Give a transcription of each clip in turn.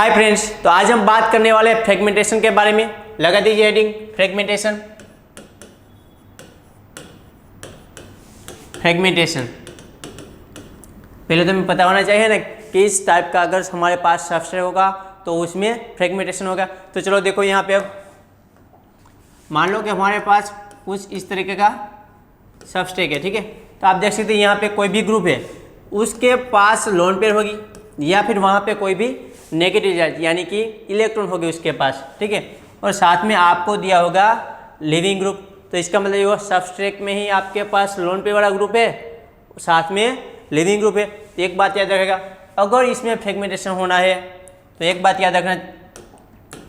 Hi friends, तो आज हम बात करने वाले हैं फ्रेगमेंटेशन के बारे में। लगा दीजिए हेडिंग फ्रेगमेंटेशन। फ्रेगमेंटेशन पहले तो हमें पता होना चाहिए ना किस टाइप का अगर हमारे पास सबस्ट्रेट होगा तो उसमें फ्रेगमेंटेशन होगा। तो चलो देखो यहाँ पे अब मान लो कि हमारे पास कुछ इस तरीके का सबस्ट्रेट है, ठीक है। तो आप देख सकते हैं यहाँ पे कोई भी ग्रुप है उसके पास लोन पेयर होगी या फिर वहाँ पे कोई भी नेगेटिव चार्ज यानी कि इलेक्ट्रॉन होगी उसके पास, ठीक है। और साथ में आपको दिया होगा लिविंग ग्रुप। तो इसका मतलब ये सबस्ट्रेट में ही आपके पास लोन पेयर वाला ग्रुप है, साथ में लिविंग ग्रुप है। तो एक बात याद रखेगा, अगर इसमें फ्रेगमेंटेशन होना है तो एक बात याद रखना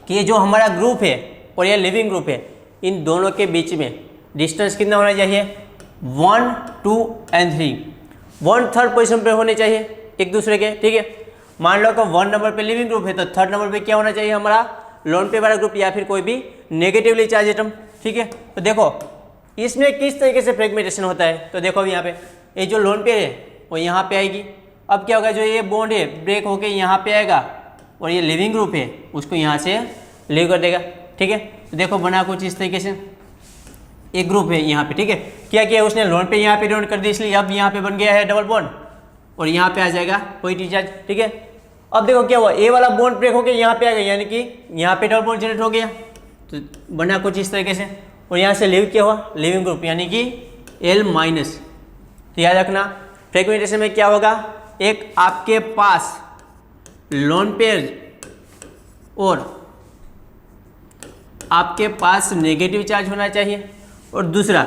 कि ये जो हमारा ग्रुप है और ये लिविंग ग्रुप है, इन दोनों के बीच में डिस्टेंस कितना होना चाहिए? 1, 2 एंड 3। 1/3 पोजिशन पे होने चाहिए एक दूसरे के, ठीक है। मान लो कि 1 नंबर पे लिविंग ग्रुप है तो 3rd नंबर पे क्या होना चाहिए? हमारा लोन पे वाला ग्रुप या फिर कोई भी नेगेटिवली चार्ज एटम, ठीक है। तो देखो इसमें किस तरीके से फ्रेगमेंटेशन होता है। तो देखो अभी यहाँ पे ये जो लोन पेयर है वो यहाँ पे आएगी। अब क्या होगा, जो ये बॉन्ड है ब्रेक होके यहाँ पे आएगा और ये लिविंग ग्रुप है उसको यहाँ से लीव कर देगा, ठीक है। तो देखो बना कुछ इस तरीके से एक ग्रुप है यहाँ पे, ठीक है। क्या किया उसने, लोन पे यहाँ पे डोनेट कर दी, इसलिए अब यहाँ पे बन गया है डबल बॉन्ड और यहाँ पे आ जाएगा पॉजिटिव चार्ज, ठीक है। अब देखो क्या हुआ, ए वाला बॉन्ड ब्रेक होकर यहाँ पे आ गया यानी कि यहाँ पे डबल बॉन्ड जनरेट हो गया। तो बना कुछ इस तरीके से और यहाँ से लीव क्या हुआ, लिविंग ग्रुप यानी कि L-। तो याद रखना फ्रेगमेंटेशन में क्या होगा, एक आपके पास लोन पेयर और आपके पास नेगेटिव चार्ज होना चाहिए और दूसरा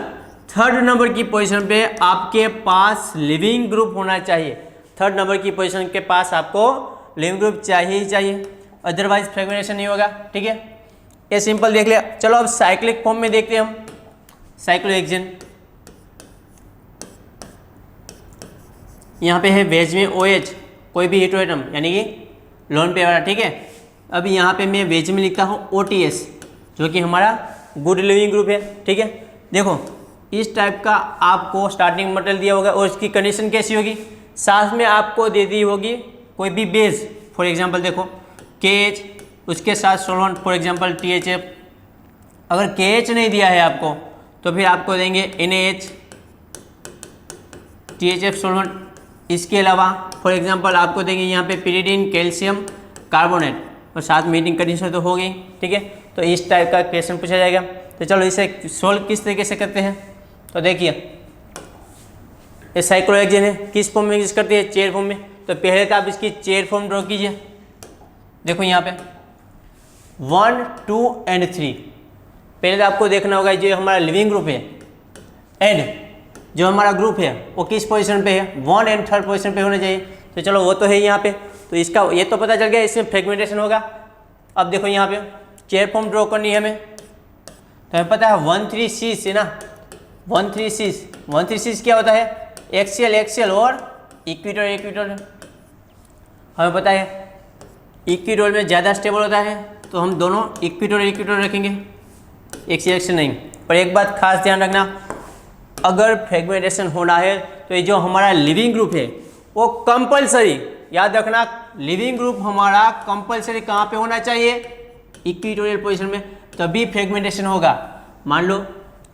3rd नंबर की पोजीशन पे आपके पास लिविंग ग्रुप होना चाहिए। 3rd नंबर की पोजीशन के पास आपको लिविंग ग्रुप चाहिए ही चाहिए, अदरवाइज फ्रेगमेंटेशन नहीं होगा, ठीक है। ये सिंपल देख लिया। चलो अब साइक्लिक फॉर्म में देखते हैं हम साइक्लोहेक्सेन। यहाँ पे है वेज में OH, कोई भी हेटेरो एटम यानी कि लोन पेयर वाला, ठीक है। अभी यहाँ पे मैं वेज में लिखता हूँ OTS जो कि हमारा गुड लिविंग ग्रुप है, ठीक है। देखो इस टाइप का आपको स्टार्टिंग मटेरियल दिया होगा और इसकी कंडीशन कैसी होगी, साथ में आपको दे दी होगी कोई भी बेस, फॉर एग्जांपल देखो KH, उसके साथ सॉल्वेंट फॉर एग्जांपल THF। अगर KH नहीं दिया है आपको तो फिर आपको देंगे NaH, THF सॉल्वेंट। इसके अलावा फॉर एग्जांपल आपको देंगे यहाँ पे पिरिडीन, कैल्शियम कार्बोनेट और साथ मीटिंग कंडीशन तो हो गई, ठीक है। तो इस टाइप का क्वेश्चन पूछा जाएगा। तो चलो इसे सोल्व किस तरीके से करते हैं। तो देखिए ये साइक्लोहेक्सेन है, किस फॉर्म में यूज करती है? चेयर फॉर्म में। तो पहले तो आप इसकी चेयर फॉर्म ड्रॉ कीजिए। देखो यहाँ पे 1, 2 एंड 3। पहले तो आपको देखना होगा जो हमारा लिविंग ग्रुप है एंड जो हमारा ग्रुप है वो किस पोजीशन पे है, 1 एंड 3rd पोजीशन पे होना चाहिए। तो चलो वो तो है यहाँ पे, तो इसका ये तो पता चल गया इसमें फ्रेगमेंटेशन होगा। अब देखो यहाँ पे चेयर फॉर्म ड्रॉ करनी है हमें। तो हमें पता है 1,3,6 है ना, 1,3,6 क्या होता है? एक्सियल और इक्विटोरियल। हमें पता है इक्विटोरियल में ज़्यादा स्टेबल होता है तो हम दोनों इक्विटोरियल रखेंगे, एक्सियल नहीं। पर एक बात खास ध्यान रखना, अगर फ्रेगमेंटेशन होना है तो ये जो हमारा लिविंग ग्रुप है वो कंपलसरी, याद रखना लिविंग ग्रुप हमारा कंपलसरी कहाँ पे होना चाहिए? इक्विटोरियल पोजीशन में, तभी फ्रेगमेंटेशन होगा। मान लो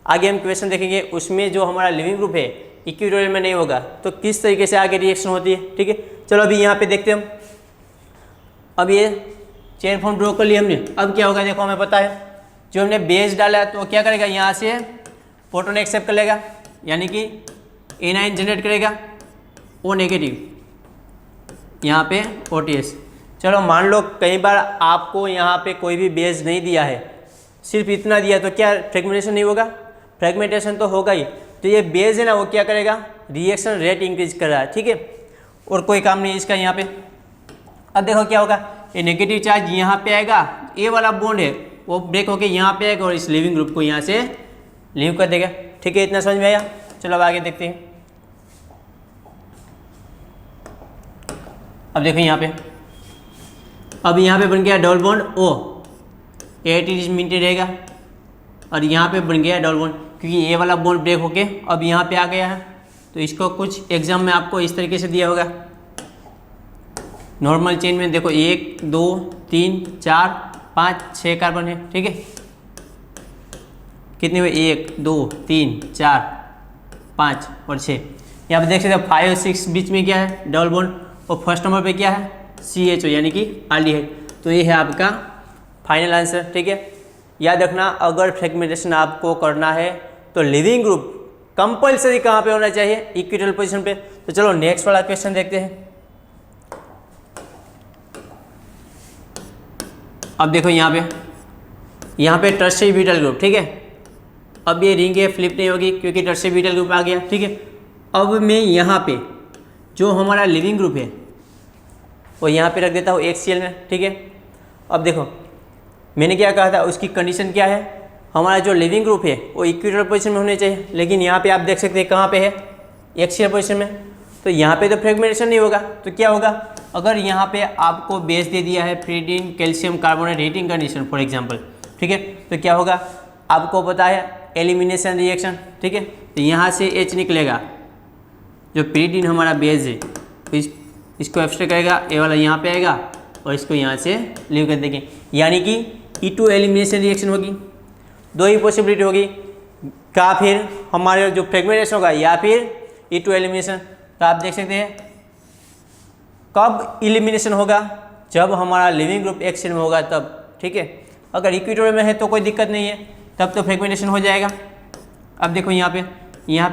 आगे हम क्वेश्चन देखेंगे उसमें जो हमारा लिविंग ग्रुप है इक्विटोरियल में नहीं होगा तो किस तरीके से आगे रिएक्शन होती है, ठीक है। चलो अभी यहाँ पे देखते हैं हम। अब ये चेयर फॉर्म ड्रॉ कर लिया हमने। अब क्या होगा देखो, हमें पता है जो हमने बेस डाला तो क्या करेगा, यहाँ से प्रोटॉन एक्सेप्ट कर लेगा यानी कि A9 जनरेट करेगा, O नेगेटिव यहाँ पे OTS। चलो मान लो कई बार आपको यहाँ पे कोई भी बेस नहीं दिया है, सिर्फ इतना दिया, तो क्या फ्रेगमेंटेशन नहीं होगा? फ्रेगमेंटेशन तो होगा ही। तो ये बेस है ना वो क्या करेगा, रिएक्शन रेट इंक्रीज कर रहा है, ठीक है। और कोई काम नहीं इसका यहाँ पे। अब देखो क्या होगा, ये नेगेटिव चार्ज यहाँ पे आएगा, ए वाला बॉन्ड है वो ब्रेक होके यहाँ पे आएगा और इस लिविंग ग्रुप को यहाँ से लीव कर देगा, ठीक है। इतना समझ में आया? चलो अब आगे देखते हैं। अब देखो यहाँ पे, अब यहाँ पे बन गया double bond O, eighties maintain रहेगा और यहाँ पे बन गया डबल बॉन्ड क्योंकि ये वाला बॉन्ड ब्रेक होके अब यहाँ पे आ गया है। तो इसको कुछ एग्जाम में आपको इस तरीके से दिया होगा, नॉर्मल चेन में देखो 1 2 3 4 5 6 कार्बन है, ठीक है। कितने हुए 1 2 3 4 5 और 6। यहाँ पे देख सकते हो 5 और 6 बीच में क्या है, डबल बॉन्ड, और फर्स्ट नंबर पे क्या है CHO यानी कि एल्डिहाइड। तो ये है आपका फाइनल आंसर, ठीक है। याद रखना अगर फ्रेगमेंटेशन आपको करना है तो लिविंग ग्रुप कंपलसरी कहाँ पे होना चाहिए, इक्विटोरियल पोजीशन पे। तो चलो नेक्स्ट वाला क्वेश्चन देखते हैं। अब देखो यहाँ पे टर्शियरी ब्यूटाइल ग्रुप, ठीक है। अब ये रिंग है फ्लिप नहीं होगी क्योंकि टर्शियरी ब्यूटाइल ग्रुप आ गया, ठीक है। अब मैं यहाँ पे जो हमारा लिविंग ग्रुप है वो यहाँ पे रख देता हूँ HCl में, ठीक है। अब देखो मैंने क्या कहा था, उसकी कंडीशन क्या है, हमारा जो लिविंग ग्रुप है वो इक्विटोरियल पोजीशन में होने चाहिए। लेकिन यहाँ पे आप देख सकते हैं कहाँ पे है, एक्सियल पोजीशन में। तो यहाँ पे तो फ्रेगमेंटेशन नहीं होगा। तो क्या होगा, अगर यहाँ पे आपको बेस दे दिया है pyridine calcium carbonate heating condition for example, ठीक है, तो क्या होगा, आपको पता है एलिमिनेशन रिएक्शन, ठीक है। तो यहाँ से H निकलेगा, जो फ्रीडीन हमारा बेस है तो इसको एब्स्ट्रैक्ट करेगा, ये वाला यहाँ पे आएगा और इसको यहाँ से लीव कर देंगे, यानी कि E2 एलिमिनेशन रिएक्शन होगी। दो ही पॉसिबिलिटी होगी, का फिर हमारे जो फ्रेगमेंटेशन होगा या फिर E2 एलिमिनेशन। तो आप देख सकते हैं कब एलिमिनेशन होगा, जब हमारा लिविंग ग्रुप एक्सियल में होगा तब, ठीक है। अगर इक्विटोरियल में है तो कोई दिक्कत नहीं है, तब तो फ्रेगमेंटेशन हो जाएगा। अब देखो यहाँ पे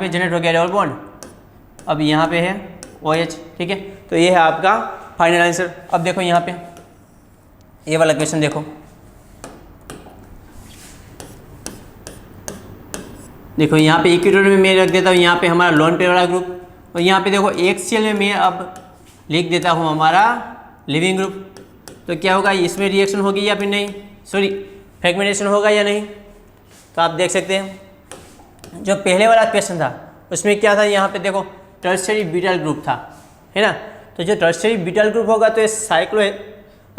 जनरेट हो गया डबल बॉन्ड, अब यहाँ पे है OH, ठीक है। तो ये है आपका फाइनल आंसर। अब देखो यहाँ पे ये वाला क्वेश्चन देखो, यहाँ पे इक्विटोरियल में मैं रख देता हूँ यहाँ पे हमारा लोन पेयर वाला ग्रुप, और यहाँ पे देखो एक्सियल में मैं अब लिख देता हूँ हमारा लिविंग ग्रुप। तो क्या होगा, इसमें रिएक्शन होगी या फिर नहीं, सॉरी फ्रेगमेंटेशन होगा या नहीं। तो आप देख सकते हैं जो पहले वाला क्वेश्चन था उसमें क्या था, यहाँ पे देखो टर्शियरी ब्यूटाइल ग्रुप था, है ना। तो जो टर्शियरी ब्यूटाइल ग्रुप होगा तो ये साइक्लो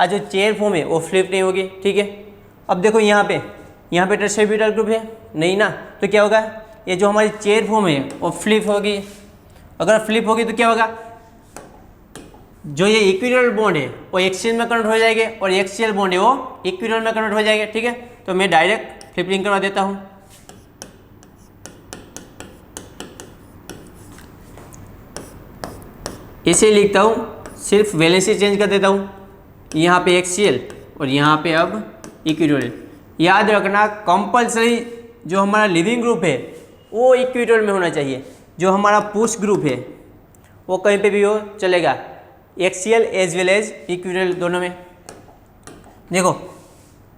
जो चेयर फॉर्म है वो फ्लिप नहीं होगी, ठीक है। अब देखो यहाँ पे टर्शियरी ब्यूटाइल ग्रुप है नहीं ना, तो क्या होगा, ये जो हमारी चेयर फॉर्म है वो फ्लिप होगी। अगर फ्लिप होगी तो क्या होगा, जो ये इक्विटोरियल बॉन्ड है वो एक्सियल में कन्वर्ट हो जाएंगे और एक्सियल बॉन्ड है वो इक्विटोरियल में कन्वर्ट हो जाएंगे, ठीक है। तो मैं डायरेक्ट फ्लिपिंग करवा देता हूँ। इसे लिखता हूँ, सिर्फ वैलेंसी चेंज कर देता हूँ, यहाँ पे एक्सियल और यहाँ पे अब इक्विटोरियल। याद रखना कंपलसरी जो हमारा लिविंग ग्रुप है वो इक्विटोरियल में होना चाहिए, जो हमारा पुश ग्रुप है वो कहीं पे भी हो चलेगा, axial as well as equatorial दोनों में। देखो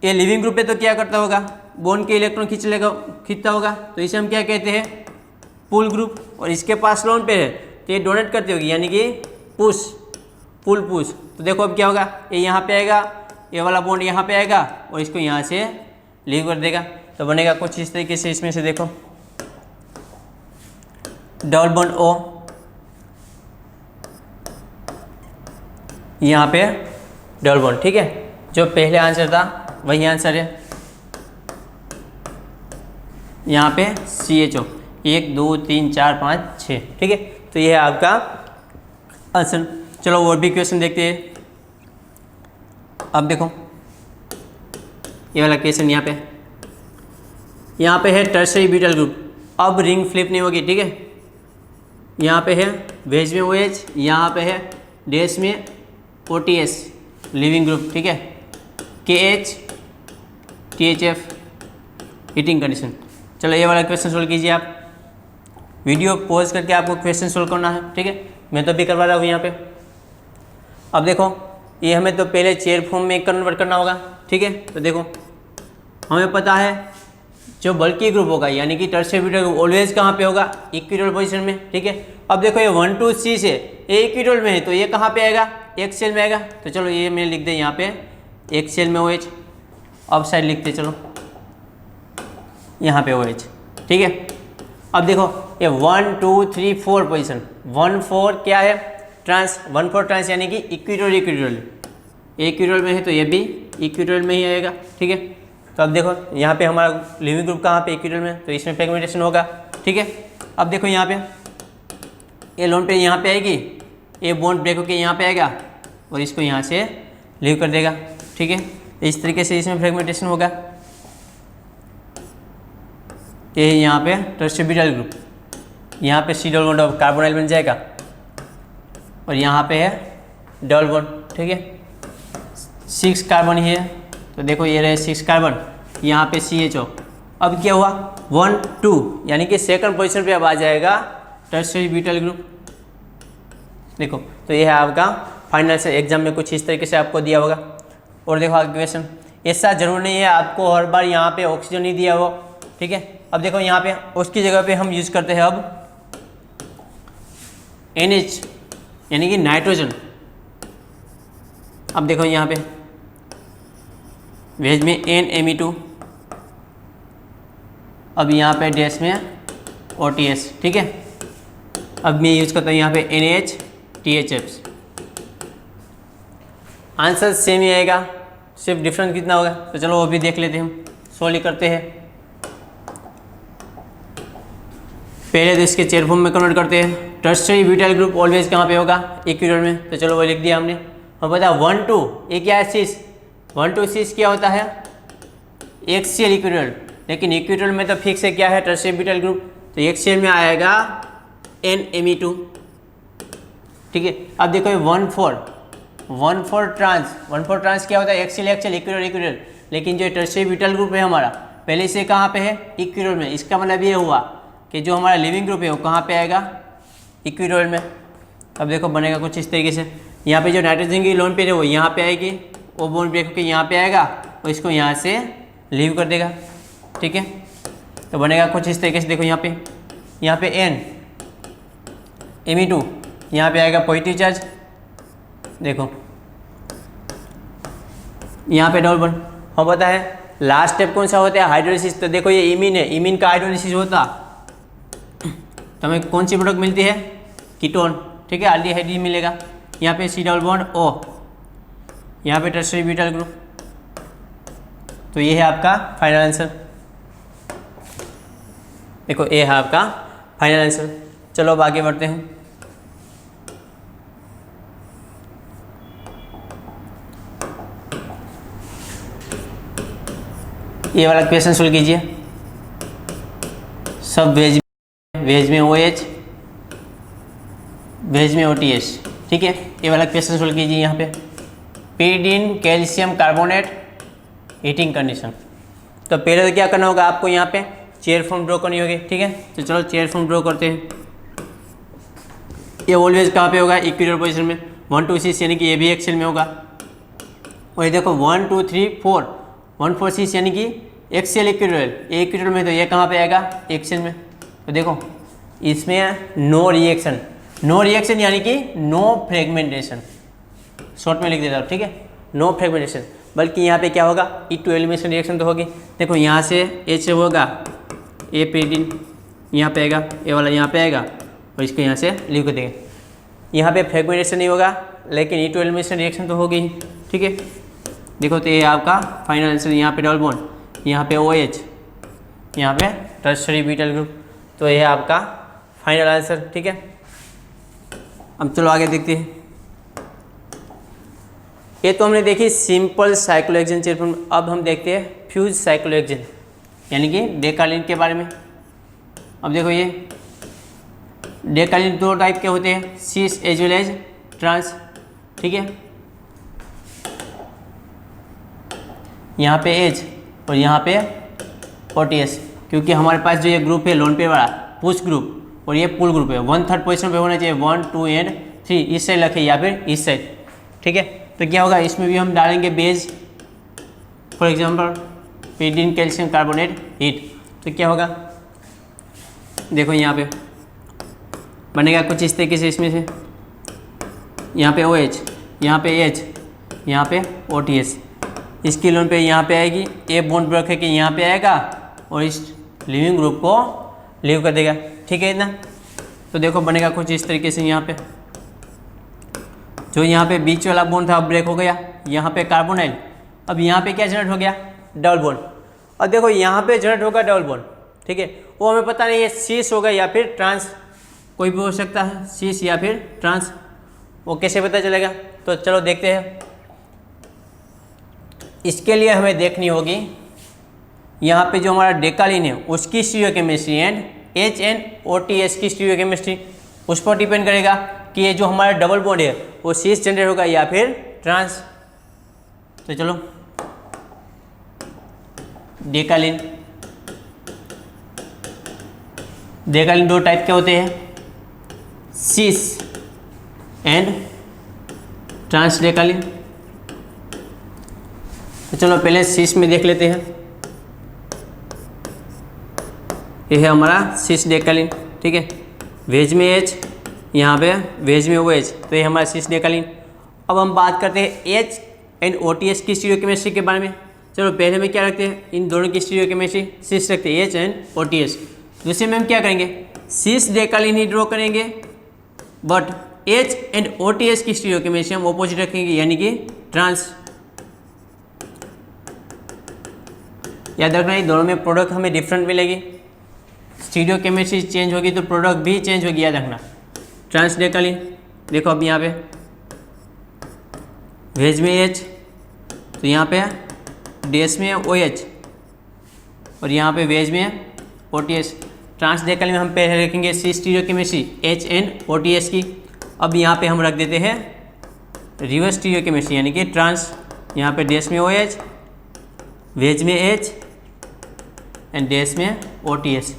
ये लिविंग ग्रुप पे तो क्या करता होगा, बॉन्ड के इलेक्ट्रॉन खींचता होगा, तो इसे हम क्या कहते हैं, पुल ग्रुप। और इसके पास लोन पे है तो ये डोनेट करती होगी, यानी कि पुल पुश। तो देखो अब क्या होगा, ये यहाँ पे आएगा, ये वाला बॉन्ड यहाँ पे आएगा और इसको यहाँ से लीव कर देगा। तो बनेगा कुछ इस तरीके से, इसमें से देखो डबल बॉन्ड O, यहाँ पे डबल बॉन्ड, ठीक है। जो पहले आंसर था वही आंसर है, यहाँ पे CHO 1 2 3 4 5 6, ठीक है। तो ये है आपका आंसर। चलो और भी क्वेश्चन देखते हैं। अब देखो ये वाला क्वेश्चन यहाँ पे है टर्शियरी ब्यूटाइल ग्रुप। अब रिंग फ्लिप नहीं होगी, ठीक है। यहाँ पे है वेज में OH, यहाँ पे है डैश में OTS लिविंग ग्रुप, ठीक है। KH THF heating condition. चलो ये वाला क्वेश्चन सोल्व कीजिए आप, वीडियो पॉज करके आपको क्वेश्चन सोल्व करना है, ठीक है। मैं तो भी करवा रहा हूँ यहाँ पे। अब देखो ये हमें तो पहले चेयर फॉर्म में कन्वर्ट करना होगा, ठीक है। तो देखो हमें पता है जो बल्की ग्रुप होगा यानी कि टर्शियरी ब्यूटाइल ग्रुप ऑलवेज कहाँ पे होगा, इक्विटोरियल पोजीशन में, ठीक है। अब देखो ये 1 2 C से ये इक्विटोरियल में है तो ये कहाँ पे आएगा, एक्सियल में आएगा। तो चलो ये मैं लिख दे यहाँ पे एक्सियल में OH, अब साइड लिखते चलो यहाँ पे OH, ठीक है। अब देखो ये 1 2 3 4 पोजीशन, 1 4 क्या है, ट्रांस, 1 4 ट्रांस यानी कि इक्विटोरियल में है तो ये भी इक्विटोरियल में ही आएगा, ठीक है। तो अब देखो यहाँ पे हमारा लिविंग ग्रुप कहाँ पे, इक्विटोरियल में, तो इसमें फ्रेगमेंटेशन होगा, ठीक है। अब देखो यहाँ पे ये लोन पे यहाँ पे आएगी, ये बॉन्ड ब्रेक होके यहाँ पे आएगा और इसको यहाँ से लीव कर देगा। ठीक है, इस तरीके से इसमें फ्रेगमेंटेशन होगा। ये यहाँ पे टर्सरी-ब्यूटाइल ग्रुप, यहाँ पे C double bond of carbonyl बन जाएगा और यहाँ पे है डबल बॉन्ड। ठीक है, 6 कार्बन ही है, तो देखो ये रहे 6 कार्बन, यहाँ पे CHO। अब क्या हुआ 1 2, यानी कि सेकंड पोजीशन पे अब आ जाएगा टर्सरी-ब्यूटाइल ग्रुप। देखो, तो ये है आपका फाइनल से एग्जाम में कुछ इस तरीके से आपको दिया होगा। और देखो आगे क्वेश्चन, ऐसा जरूर नहीं है आपको हर बार यहाँ पे ऑक्सीजन ही दिया हो। ठीक है, अब देखो यहाँ पे उसकी जगह पे हम यूज करते हैं अब NH, यानी कि नाइट्रोजन। अब देखो यहाँ पे वेज में NMe2, अब यहाँ पे डैश में OTS। ठीक है, अब मैं यूज करता हूँ यहाँ पे NaHTHF। आंसर सेम ही आएगा, सिर्फ डिफरेंस कितना होगा, तो चलो वो भी देख लेते हैं, हम सोल्व करते हैं। पहले तो इसके चेयर फॉर्म में कन्वर्ट करते हैं। टर्सरी-ब्यूटाइल ग्रुप ऑलवेज कहाँ पे होगा, इक्विटोर में, तो चलो वो लिख दिया हमने। हम पता 1 2, ये क्या है 6, 1 2 6 क्या होता है एक्सियल इक्विटोर, लेकिन इक्विटोर में तो फिक्स है क्या है टर्सरी-ब्यूटाइल ग्रुप, तो एक्सियल में आएगा NMe2। ठीक है, अब देखो 1 4 ट्रांस क्या होता है एक्सियल इक्विटोर, लेकिन जो टर्सरी-ब्यूटाइल ग्रुप है हमारा पहले से कहाँ पे है इक्विटोर में। इसका मतलब ये हुआ कि जो हमारा लिविंग ग्रुप है वो कहाँ पे आएगा इक्विटोर में। अब देखो बनेगा कुछ इस तरीके से, यहाँ पे जो नाइट्रोजन की लोन पेयर है वो यहाँ पे आएगी, वो बोन ब्रेक के यहाँ पे आएगा और इसको यहाँ से लीव कर देगा। ठीक है, तो बनेगा कुछ इस तरीके से। देखो यहाँ पे NMe2, यहाँ पे आएगा पॉजिटिव चार्ज। देखो यहाँ पे डबल बॉन्ड। हम पता है लास्ट स्टेप कौन सा होता है हाइड्रोलिसिस, तो देखो ये इमीन है, इमीन का हाइड्रोलिसिस होता तो हमें कौन सी प्रोडक्ट मिलती है कीटोन। ठीक है, एल्डिहाइड मिलेगा। यहाँ पे C डबल बॉन्ड O, यहाँ पे टर्सरी-ब्यूटाइल ग्रुप। तो ये है आपका फाइनल आंसर। देखो ये है आपका फाइनल आंसर। चलो अब आगे बढ़ते हैं। ये वाला क्वेश्चन सोल्व कीजिए। सब वेज में OH, वेज में OTS। ठीक है, ये वाला क्वेश्चन सोल्व कीजिए। यहाँ पे pyridine calcium carbonate heating condition. तो पहले तो क्या करना होगा आपको, यहाँ पे चेयर फॉर्म ड्रॉ करनी होगी। ठीक है, तो चलो चेयर फॉर्म ड्रॉ करते हैं। ये ऑलवेज कहाँ पे होगा इक्विटोर पोजीशन में, 1 2 6, यानी कि ये भी एक्सेल में होगा। और ये देखो 1 2 3 4, 1 4 6 यानी कि एक्सेल इक्विटोर, इक्विटोर में, तो ये कहाँ पे आएगा एक्सेल में। तो देखो इसमें नो रिएक्शन यानी कि नो फ्रेगमेंटेशन, शॉर्ट में लिख देता हूँ। ठीक है, नो फ्रेगमेंटेशन, बल्कि यहाँ पे क्या होगा E2 एलिमिनेशन रिएक्शन तो होगी। देखो यहाँ से H होगा, ए पेरिडिन यहाँ पे आएगा, ए वाला यहाँ पे आएगा और इसको यहाँ से लीव कर देंगे। यहाँ पे फ्रेगमेंटेशन नहीं होगा, लेकिन E2 एलिमिनेशन रिएक्शन तो होगी। ठीक है, देखो तो ये आपका फाइनल आंसर। यहाँ पे डबल बॉन्ड, यहाँ पे OH, यहाँ पे टर्सरी-ब्यूटाइल ग्रुप। तो ये है आपका फाइनल आंसर। ठीक है, अब चलो आगे देखते हैं। ये तो हमने देखी सिंपल साइक्लोहेक्सेन चेयर फॉर्म। अब हम देखते हैं फ्यूज साइक्लोहेक्सेन, यानी कि डेकालिन के बारे में। अब देखो ये डेकालिन 2 टाइप के होते हैं, सिस एज वेल एज ट्रांस। ठीक है, यहाँ पे एज और यहाँ पे OTS, क्योंकि हमारे पास जो ये ग्रुप है लोन पेयर वाला पुश ग्रुप और ये पुल ग्रुप है, 1/3 पोजीशन पे होना चाहिए, 1 2 एंड 3 इस साइड रखे या फिर इस साइड। ठीक है, तो क्या होगा इसमें भी हम डालेंगे base, for example pyridine calcium carbonate heat. तो क्या होगा देखो यहाँ पे बनेगा कुछ इस तरीके से। इसमें से यहाँ पे OH, यहाँ पे H, यहाँ पे OTS। इसकी लोन पे यहाँ पे आएगी, ए बॉन्ड ब्रेक है कि यहाँ पे आएगा और इस लिविंग ग्रुप को लीव कर देगा। ठीक है इतना। तो देखो बनेगा कुछ इस तरीके से। यहाँ पे जो यहाँ पे बीच वाला बॉन्ड था अब ब्रेक हो गया, यहाँ पे कार्बोनाइल। अब यहाँ पे क्या जनरेट हो गया डबल बॉन्ड। और देखो यहाँ पे जनरेट होगा डबल बॉन्ड। ठीक है, वो हमें पता नहीं है सिस होगा या फिर ट्रांस, कोई भी हो सकता है, सिस या फिर ट्रांस। वो कैसे पता चलेगा? तो चलो देखते हैं। इसके लिए हमें देखनी होगी यहाँ पे जो हमारा डेकालीन है उसकी स्टीरियोकेमिस्ट्री एंड HNOTH की स्टीरियोकेमिस्ट्री, उस पर डिपेंड करेगा कि ये जो हमारा डबल बॉन्ड है वो सिस जनरेट होगा या फिर ट्रांस। तो चलो डेकालीन दो टाइप के होते हैं, सिस एंड ट्रांस डेकालीन। तो चलो पहले सिस में देख लेते हैं। ये है हमारा सिस डेकालीन, ठीक है। वेज में H, यहाँ पे वेज में OH, तो ये हमारा सिस डेकालीन। अब हम बात करते हैं HNOTH की स्टीरियोकेमिस्ट्री के बारे में। चलो पहले में क्या रखते हैं, इन दोनों की स्टीरियोकेमिस्ट्री सिस रखते हैं HNOTH। दूसरे में हम क्या करेंगे, सिस डेकालीन ही ड्रॉ करेंगे, बट HNOTH की स्टीरियोकेमिस्ट्री हम ऑपोजिट रखेंगे यानी कि ट्रांस। याद रखना ये दोनों में प्रोडक्ट हमें डिफरेंट मिलेगी, स्टीरियोकेमिस्ट्री चेंज होगी तो प्रोडक्ट भी चेंज होगी, याद रखना। ट्रांस डेकालीन देखो अब यहाँ पे वेज में H, तो यहाँ पे डैश में OH और यहाँ पे वेज में OTH। ट्रांस डेकालीन में हम पहले रखेंगे सी स्टीरियोकेमिस्ट्री HNOTH की। अब यहाँ पे हम रख देते हैं रिवर्स स्टीरियोकेमिस्ट्री यानी कि ट्रांस। यहाँ पे डैश में OH, वेज में H एंड डैश में OTH।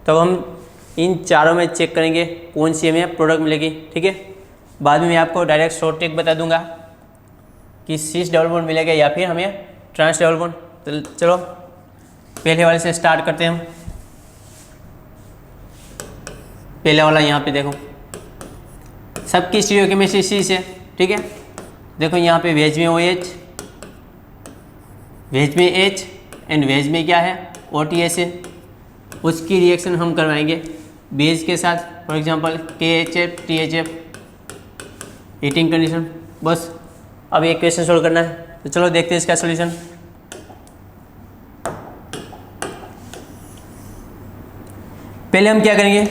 तब हम इन चारों में चेक करेंगे कौन सी हमें प्रोडक्ट मिलेगी, ठीक है। बाद में मैं आपको डायरेक्ट शॉर्ट ट्रिक बता दूंगा कि सिस डबल बॉन्ड मिलेगा या फिर हमें ट्रांस डबल बॉन्ड। तो चलो पहले वाले से स्टार्ट करते हैं हम। पहले वाला यहाँ पे देखो, सबकी स्टीरियोकेमिस्ट्री सिस है, ठीक है। देखो यहाँ पे वेज में OH, वेज में H एंड वेज में क्या है OTH है। उसकी रिएक्शन हम करवाएंगे बेस के साथ, for example KHF THF heating condition. बस अब एक क्वेश्चन सोल्व करना है, तो चलो देखते हैं इसका सॉल्यूशन। पहले हम क्या करेंगे,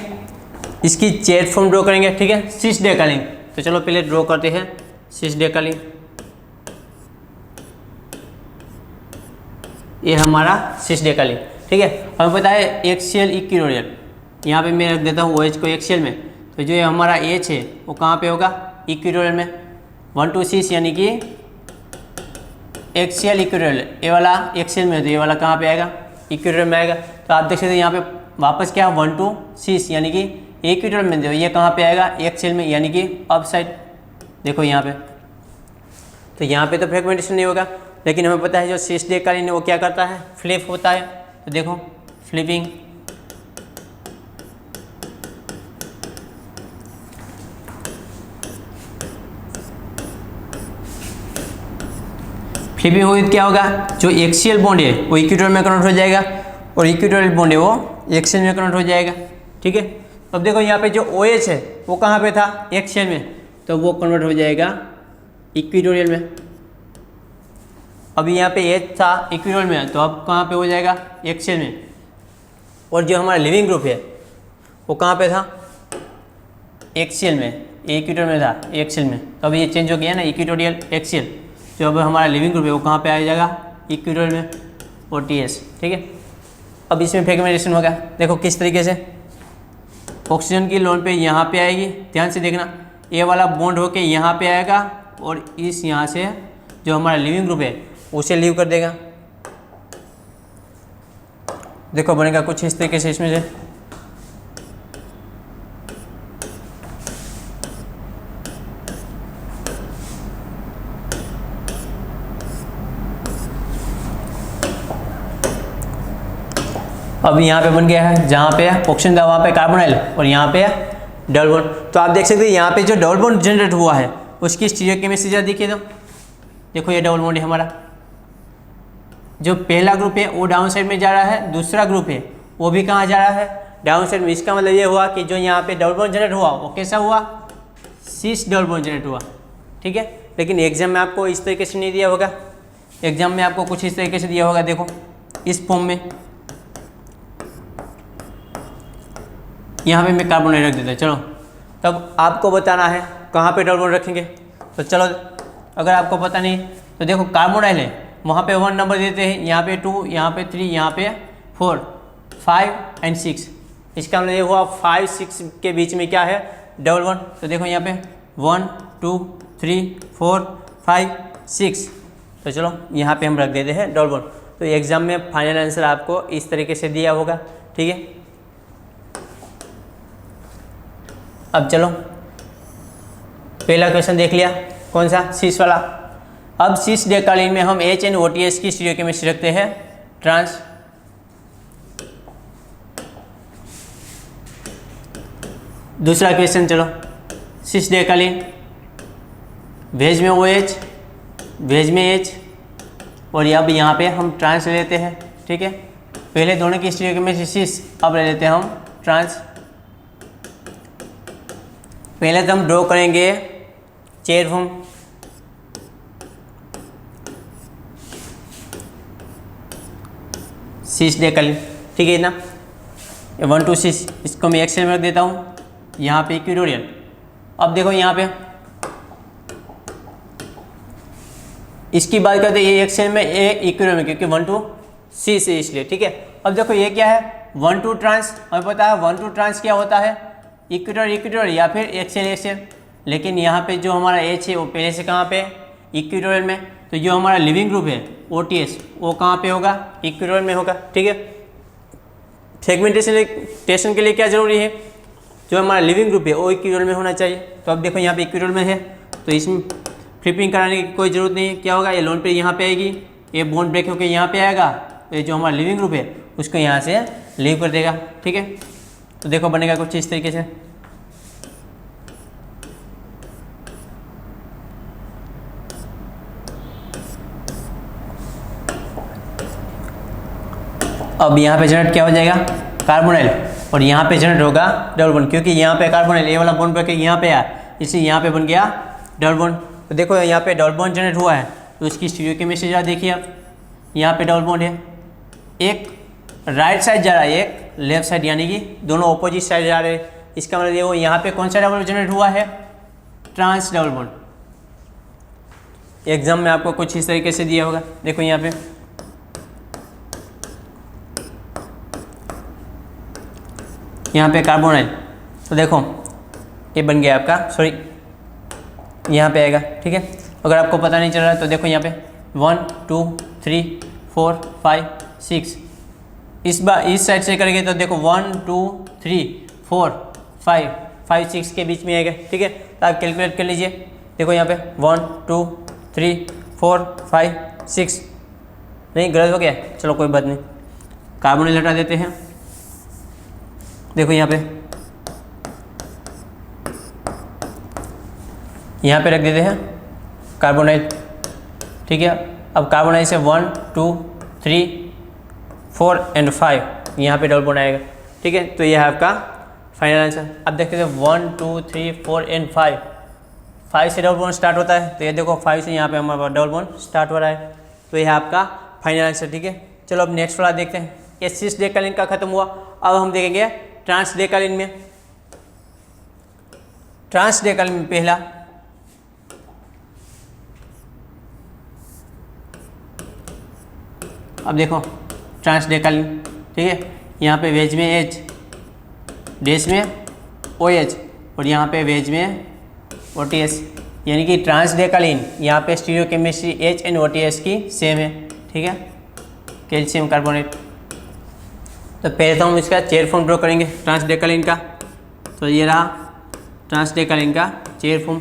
इसकी चेट फॉर्म ड्रॉ करेंगे, ठीक है, सिस डेकालीन। तो चलो पहले ड्रॉ करते हैं सिस डेकालीन। ये हमारा सिस डेकालीन, ठीक है। हमें पता है एक्सियल इक्विटोरियल, यहाँ पे मैं रख देता हूँ OH को एक्सियल में। तो जो ये हमारा H है वो कहाँ पे होगा, इक्विटोरियल में। 1 to 6 यानी कि एक्सियल इक्विटोरियल, ये वाला एक्सियल में है तो ये वाला कहाँ पे आएगा, इक्विटोरियल में आएगा। तो आप देख सकते हैं यहाँ पे वापस क्या 1 to 6 यानी कि इक्विटोरियल में, ये कहाँ पे आएगा, एक्सियल में यानी कि अप साइड। देखो यहाँ पे, तो यहाँ पे तो फ्रेगमेंटेशन नहीं होगा, लेकिन हमें पता है जो सिस डेकालीन है वो क्या करता है, फ्लिप होता है। तो देखो फ्लिपिंग, फ्लिपिंग होगी तो क्या होगा, जो एक्सियल बॉन्ड है वो इक्विटोरियल में कन्वर्ट हो जाएगा और इक्विटोरियल बॉन्ड है वो एक्सियल में कन्वर्ट हो जाएगा, ठीक है। अब देखो यहाँ पे जो OH है वो कहाँ पे था, एक्सियल में, तो वो कन्वर्ट हो जाएगा इक्विटोरियल में। अभी यहाँ पे H था इक्विटोरियल में, तो अब कहाँ पे हो जाएगा, एक्सियल में। और जो हमारा लिविंग ग्रुप है वो कहाँ पे था, एक्सियल में, इक्विटोरियल में था, एक्सियल में। तो अब ये चेंज हो गया ना, इक्विटोरियल एक्सियल। जो अब हमारा लिविंग ग्रुप है वो कहाँ पे आ जाएगा, इक्विटोरियल में, OTH, ठीक है। अब इसमें फ्रेगमेंटेशन होगा, देखो किस तरीके से। ऑक्सीजन की लोन पे यहाँ पे आएगी, ध्यान से देखना, ये वाला बॉन्ड होके यहाँ पे आएगा और इस यहाँ से जो हमारा लिविंग ग्रुप है उसे लीव कर देगा। देखो बनेगा कुछ इस तरीके से इसमें से। अब यहाँ पे बन गया है, जहाँ पे ऑक्सीजन था वहाँ पे कार्बोनाइल और यहाँ पे डबल बॉन्ड। तो आप देख सकते हैं यहाँ पे जो डबल बॉन्ड जनरेट हुआ है उसकी स्टीरियोकेमिस्ट्री जरा देखिए। तो देखो ये डबल बॉन्ड है हमारा, जो पहला ग्रुप है वो डाउन साइड में जा रहा है, दूसरा ग्रुप है वो भी कहाँ जा रहा है, डाउन साइड में। इसका मतलब ये हुआ कि जो यहाँ पे डबल बॉन्ड जनरेट हुआ वो कैसा हुआ, सिस डबल बॉन्ड जनरेट हुआ, ठीक है। लेकिन एग्जाम में आपको इस तरीके से नहीं दिया होगा, एग्जाम में आपको कुछ इस तरीके से दिया होगा, देखो इस फॉर्म में। यहाँ पे मैं कार्बोनाइल रख देता, चलो। तब आपको बताना है कहाँ पे डबल बॉन्ड रखेंगे? तो चलो, अगर आपको पता नहीं तो देखो कार्बोनाइल है, वहाँ पे 1 नंबर देते हैं, यहाँ पे 2, यहाँ पे 3, यहाँ पे 4, 5 एंड 6। इसका मतलब ये हुआ 5 6 के बीच में क्या है? Double bond. तो देखो यहाँ पे 1 2 3 4 5 6। तो चलो यहाँ पे हम रख देते हैं डबल बॉन्ड। तो एग्जाम में फाइनल आंसर आपको इस तरीके से दिया होगा, ठीक है। अब चलो पहला क्वेश्चन देख लिया, कौन सा? सिस वाला। अब सिस डेकालीन में हम HNOTS की स्टीरियोकेमिस्ट्री रखते हैं ट्रांस। दूसरा क्वेश्चन, चलो सिस डेकालीन, वेज में OH, वेज में H, और अब यहाँ पे हम ट्रांस ले लेते हैं, ठीक है। पहले दोनों की स्टीरियोकेमिस्ट्री सिस, अब ले लेते हैं हम ट्रांस। पहले तो हम ड्रॉ करेंगे चेयर फॉर्म, सिस डेकालीन, ठीक है ना। 1 2 6, इसको मैं एक्सेल में रख देता हूँ, यहाँ पे इक्वेटोरियल। अब देखो यहाँ पे इसकी बात करते हैं, ये एक्सेल में, ये इक्वेटोरियल में, क्योंकि 1 2 6 है इसलिए, ठीक है। अब देखो ये क्या है? 1 2 ट्रांस, हमें पता है 1 2 ट्रांस क्या होता है? इक्वेटोरियल या फिर एक्सेल। लेकिन यहाँ पे जो हमारा H है वो पहले से कहाँ पे? इक्वेटोरियल में। तो जो हमारा लिविंग ग्रुप है OTS, वो कहाँ पे होगा? इक्वेटोरियल में होगा, ठीक है। फ्रेगमेंटेशन के लिए क्या जरूरी है? जो हमारा लिविंग ग्रुप है वो इक्वेटोरियल में होना चाहिए। तो अब देखो यहाँ पे इक्वेटोरियल में है, तो इसमें फ्लिपिंग कराने की कोई ज़रूरत नहीं है। क्या होगा? ये लोन पेयर यहाँ पे आएगी, ये बॉन्ड ब्रेक होकर यहाँ पे आएगा, तो ये जो हमारा लिविंग ग्रुप है उसको यहाँ से लीव कर देगा, ठीक है। तो देखो बनेगा कुछ इस तरीके से। अब यहाँ पे जनरेट क्या हो जाएगा? कार्बोनाइल, और यहाँ पे जनरेट होगा डबल बॉन्ड, क्योंकि यहाँ पे कार्बोनाइल ये वाला बॉन्ड ब्रेक यहाँ पे आया, इसलिए यहाँ पे बन गया डबल बॉन्ड। तो देखो यहाँ पे डबल बॉन्ड जनरेट हुआ है, तो उसकी स्टीरियोकेमिस्ट्री जरा देखिए आप। यहाँ पे डबल बॉन्ड है, एक राइट साइड जा रहा है, एक लेफ्ट साइड, यानी कि दोनों अपोजिट साइड जा रहे हैं। इसका मतलब देखो यहाँ पे कौन सा डबल बॉन्ड जनरेट हुआ है? Trans double bond. एग्जाम में आपको कुछ इस तरीके से दिया होगा। देखो यहाँ पे कार्बोनाइल, तो देखो ये बन गया आपका, सॉरी यहाँ पे आएगा, ठीक है। अगर आपको पता नहीं चल रहा है तो देखो यहाँ पे 1 2 3 4 5 6, इस साइड से करेंगे तो देखो 1 2 3 4 5 5 6 के बीच में आएगा, ठीक है। तो आप कैलकुलेट कर लीजिए। देखो यहाँ पे 1 2 3 4 5 6, नहीं गलत हो गया, चलो कोई बात नहीं, कार्बोनाइल हटा देते हैं। देखो यहाँ पे रख देते हैं कार्बोनाइल, ठीक है। अब कार्बोनाइल से 1 2 3 4 एंड 5 यहाँ पे डबल बॉन्ड आएगा, ठीक है। तो ये है आपका फाइनल आंसर। अब देखते हैं 1 2 3 4 एंड 5 से डबल बॉन्ड स्टार्ट होता है, तो ये देखो 5 से यहाँ पे हमारा डबल बॉन्ड स्टार्ट हो रहा है। तो यह है आपका फाइनल आंसर, ठीक है। चलो अब नेक्स्ट वाला देखते हैं। ये सिस डेकालीन का खत्म हुआ, अब हम देखेंगे ट्रांस डेकालीन में। ट्रांस डेकालीन में पहला अब देखो ट्रांस डेकालीन, ठीक है। यहाँ पे वेज में H, डेस में OH, और यहाँ पे वेज में OTS, यानी कि ट्रांस डेकालीन। यहाँ पे स्टीरियोकेमिस्ट्री HNOTS की सेम है, ठीक है, कैल्शियम कार्बोनेट। तो पहले तो हम इसका चेयर फॉर्म ड्रॉ करेंगे ट्रांस डेकालीन का। तो ये रहा ट्रांस डेकालीन का चेयर फॉर्म।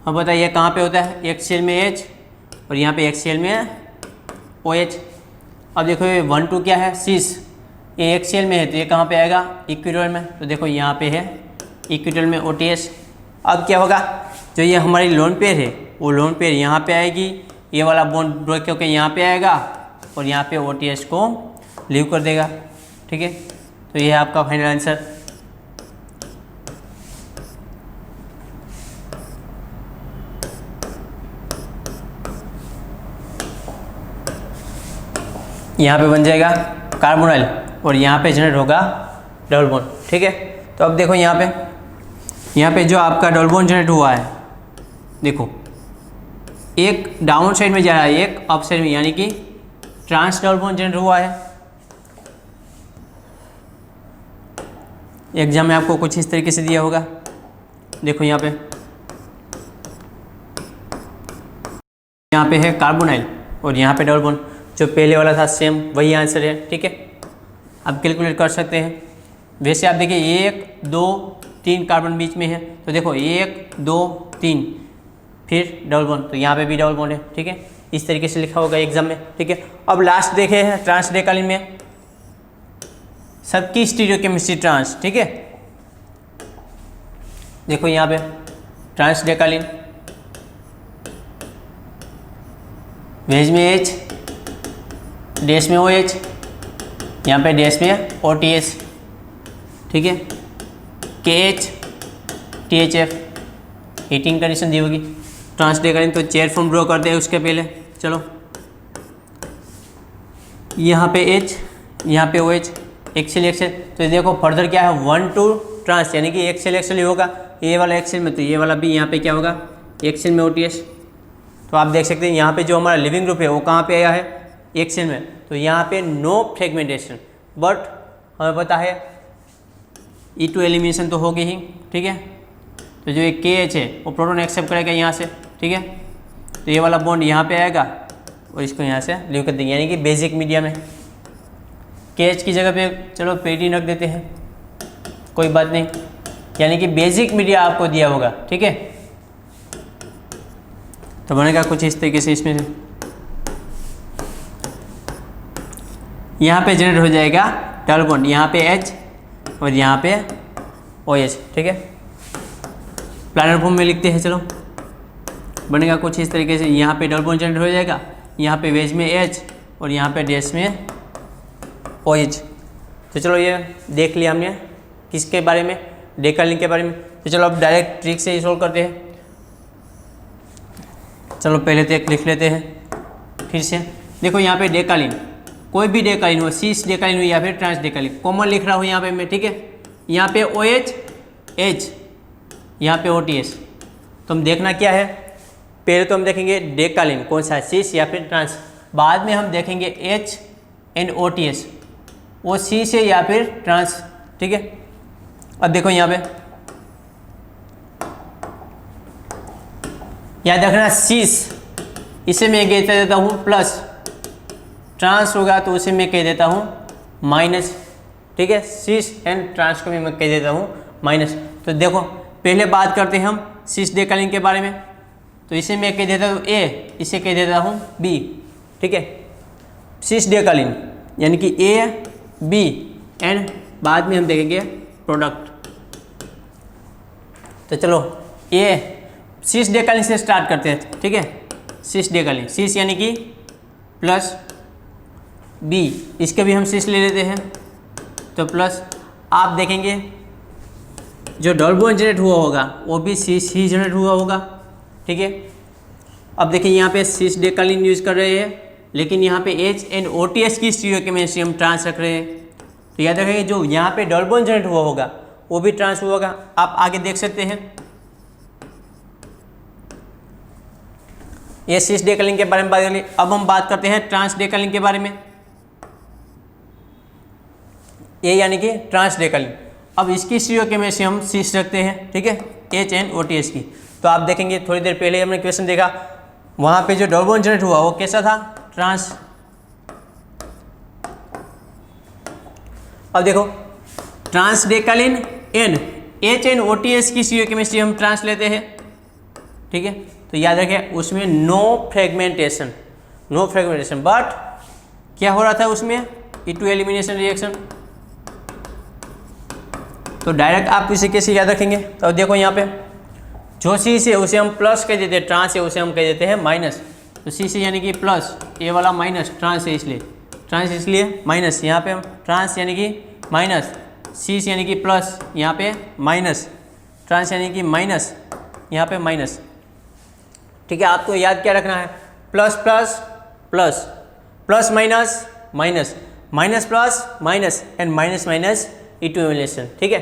हम पता है ये कहाँ पे होता है? एक्सियल में H और यहाँ पे एक्सियल में OH। अब देखो ये 1 2 क्या है? सिस, ये एक्सियल में है तो ये कहाँ पे आएगा? इक्वेटोरियल में। तो देखो यहाँ पे है इक्वेटोरियल में OTS। अब क्या होगा? जो ये हमारी लोन पेयर है वो लोन पेयर यहाँ पे आएगी, ये वाला बॉन्ड ब्रेक होकर यहाँ पे आएगा और यहाँ पे OTS को लीव कर देगा, ठीक है। तो ये है आपका फाइनल आंसर। यहाँ पे बन जाएगा कार्बोनाइल और यहाँ पे जनरेट होगा डबल बॉन्ड, ठीक है। तो अब देखो यहाँ पे जो आपका डबल बॉन्ड जनरेट हुआ है देखो एक डाउन साइड में जा रहा है, एक अप साइड में, यानी कि ट्रांस डबल बॉन्ड जनरेट हुआ है। एग्जाम में आपको कुछ इस तरीके से दिया होगा। देखो यहाँ पे है कार्बोनाइल और यहाँ पे डबल बॉन्ड, जो पहले वाला था सेम वही आंसर है। ठीक है, आप कैलकुलेट कर सकते हैं। वैसे आप देखिए 1 2 3 कार्बन बीच में है, तो देखो 1 2 3 फिर डबल बॉन्ड, तो यहाँ पे भी डबल बॉन्ड है। ठीक है, इस तरीके से लिखा होगा एग्जाम में। ठीक है, अब लास्ट देखे हैं ट्रांस डेकालीन में सबकी स्टीरियोकेमिस्ट्री ट्रांस। ठीक है, देखो यहाँ पे ट्रांस डेकालीन, वेज में H, डैश में OH, यहाँ पे डैश में OTS। ठीक है, KH THF, हीटिंग कंडीशन दी होगी। ट्रांस डेकालीन तो चेयर फॉर्म ड्रॉ करते हैं उसके पहले। चलो यहाँ पे H, यहाँ पे OH, एक्सेल एक्सेल, तो देखो फर्दर क्या है 1 2 ट्रांस, यानी कि एक्सेल एक्सेल ही होगा। ये वाला एक्सेल में, तो ये वाला भी यहाँ पे क्या होगा एक्सेल में OTS। तो आप देख सकते हैं यहाँ पे जो हमारा लिविंग ग्रुप है वो कहाँ पे आया है एक्सेल में, तो यहाँ पे नो फ्रेगमेंटेशन, बट हमें पता है E2 एलिमिनेशन तो होगी ही। ठीक है, तो जो एक KH है वो प्रोटॉन एक्सेप्ट करेगा यहाँ से। ठीक है, तो ये वाला बॉन्ड यहाँ पे आएगा और इसको यहाँ से लीव कर देंगे, यानी कि बेसिक मीडिया में KH की जगह पे चलो पेटीन रख देते हैं, कोई बात नहीं, यानी कि बेसिक मीडिया आपको दिया होगा। ठीक है, तो बनेगा कुछ इस तरीके से। इसमें से यहाँ पे जनरेट हो जाएगा डबल बॉन्ड, यहाँ पे H और यहाँ पे OH। ठीक है, प्लानर फॉर्म में लिखते हैं। चलो बनेगा कुछ इस तरीके से, यहाँ पे डबल बॉन्ड जनरेट हो जाएगा, यहाँ पे वेज में H और यहाँ पे डैश में OH। तो चलो ये देख लिया हमने किसके बारे में, डेकालीन के बारे में। तो चलो अब डायरेक्ट ट्रिक से ही सोल्व करते हैं। चलो पहले तो एक लिख लेते हैं फिर से। देखो यहाँ पे डेकालीन, कोई भी डेकालीन हो, सीस डेकालीन हो या फिर ट्रांस डेकालीन, कॉमन लिख रहा हूँ यहाँ पे मैं। ठीक है, यहाँ पे OH H, यहाँ पे OTS। तो हम देखना क्या है, पहले तो हम देखेंगे डेकालीन कौन सा है, सीस या फिर ट्रांस। बाद में हम देखेंगे H एंड OTS, वो सीस है या फिर ट्रांस। ठीक है, अब देखो यहाँ पे याद रखना सीस, इसे मैं कह देता हूँ प्लस, ट्रांस होगा तो उसे मैं कह देता हूँ माइनस। ठीक है, सीस एंड ट्रांस को भी मैं कह देता हूँ माइनस। तो देखो पहले बात करते हैं हम सीस डेकालीन के बारे में, तो इसे मैं कह देता हूँ A, इसे कह देता हूँ B। ठीक है, सीस डेकालीन यानी कि A B एंड बाद में हम देखेंगे प्रोडक्ट। तो चलो A सीस डेकालीन से स्टार्ट करते हैं। ठीक है, सीस डेकालीन, सीस यानी कि प्लस B, इसके भी हम सीस ले लेते हैं, तो प्लस आप देखेंगे जो डबल बॉन्ड जनरेट हुआ होगा वो भी सीस ही जनरेट हुआ होगा। ठीक है, अब देखिए यहाँ पे सीस डेकालीन यूज कर रहे हैं, लेकिन यहाँ पे H एंड OTS की स्टीरियोकेमिस्ट्री हम ट्रांस रख रहे हैं। तो याद रखेंगे जो यहाँ पे डबल बॉन्ड जनरेट हुआ होगा वो भी ट्रांस हुआ होगा। आप आगे देख सकते हैं, ये सीस डेकालीन के बारे में बात कर ली। अब हम बात करते हैं ट्रांस डेकालीन के बारे में। ये यानी कि ट्रांस डेकालीन, अब इसकी स्टीरियोकेमिस्ट्री हम सीस रखते हैं। ठीक है, H एंड OTS की। तो आप देखेंगे थोड़ी देर पहले हमने क्वेश्चन देखा, वहाँ पे जो डबल बॉन्ड जनरेट हुआ वो कैसा था, ट्रांस। अब देखो trans decalin and H and OTS की स्टीरियोकेमिस्ट्री हम ट्रांस लेते हैं। ठीक है, तो याद रखें उसमें no fragmentation, no fragmentation, but क्या हो रहा था उसमें E2 एलिमिनेशन रिएक्शन। तो डायरेक्ट आप इसे कैसे याद रखेंगे, तो देखो यहाँ पे जो सी से उसे हम प्लस कह देते हैं, ट्रांस है उसे हम कह देते हैं माइनस। तो सी से यानी कि प्लस, ये वाला माइनस, ट्रांस है इसलिए, ट्रांस इसलिए माइनस, यहाँ पे हम ट्रांस यानी कि माइनस, सी यानी कि प्लस, यहाँ पे माइनस, ट्रांस यानी कि माइनस, यहाँ पे माइनस। ठीक है, आपको याद क्या रखना है, plus plus plus, plus minus minus, minus plus minus and minus minus E2 elimination. ठीक है,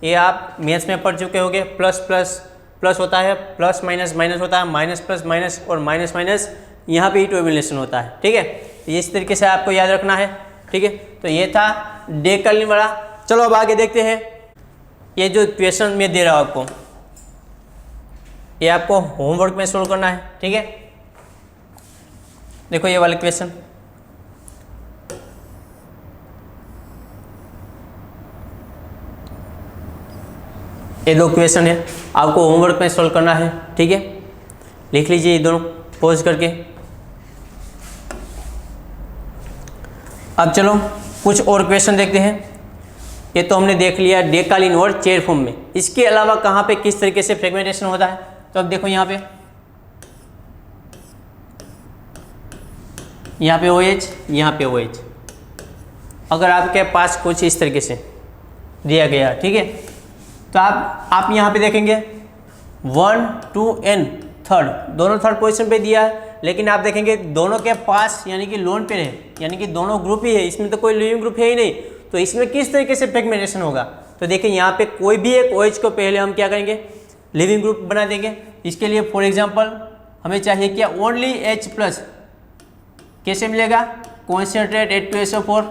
ये आप मैथ्स में पढ़ चुके होंगे, प्लस प्लस प्लस होता है, प्लस माइनस माइनस होता है, माइनस प्लस माइनस और माइनस माइनस यहाँ पे इक्विवेलेंस होता है। ठीक है, तो इस तरीके से आपको याद रखना है। ठीक है, तो ये था डेकलिन वाला। चलो अब आगे देखते हैं। ये जो क्वेश्चन मैं दे रहा हूँ आपको, ये आपको होमवर्क में सोल्व करना है। ठीक है, देखो ये वाला क्वेश्चन, ये दो क्वेश्चन है, आपको होमवर्क में सोल्व करना है। ठीक है, लिख लीजिए ये दोनों पॉज करके। अब चलो कुछ और क्वेश्चन देखते हैं। ये तो हमने देख लिया डेकालिन और चेयर फॉर्म में, इसके अलावा कहाँ पे किस तरीके से फ्रेगमेंटेशन होता है। तो अब देखो यहाँ पे OH, यहाँ पे OH। अगर आपके पास कुछ इस तरीके से दिया गया, ठीक है, तो आप यहाँ पे देखेंगे 1, 2 एंड थर्ड, दोनों थर्ड पोजीशन पे दिया है, लेकिन आप देखेंगे दोनों के पास यानी कि लोन पेयर है, यानी कि दोनों ग्रुप ही है, इसमें तो कोई लिविंग ग्रुप है ही नहीं। तो इसमें किस तरीके से फ्रेगमेंटेशन होगा। तो देखिए यहाँ पे कोई भी एक OH को पहले हम क्या करेंगे, लिविंग ग्रुप बना देंगे। इसके लिए फॉर एग्जांपल हमें चाहिए क्या, ओनली H+। कैसे मिलेगा, कॉन्सेंट्रेट H2SO4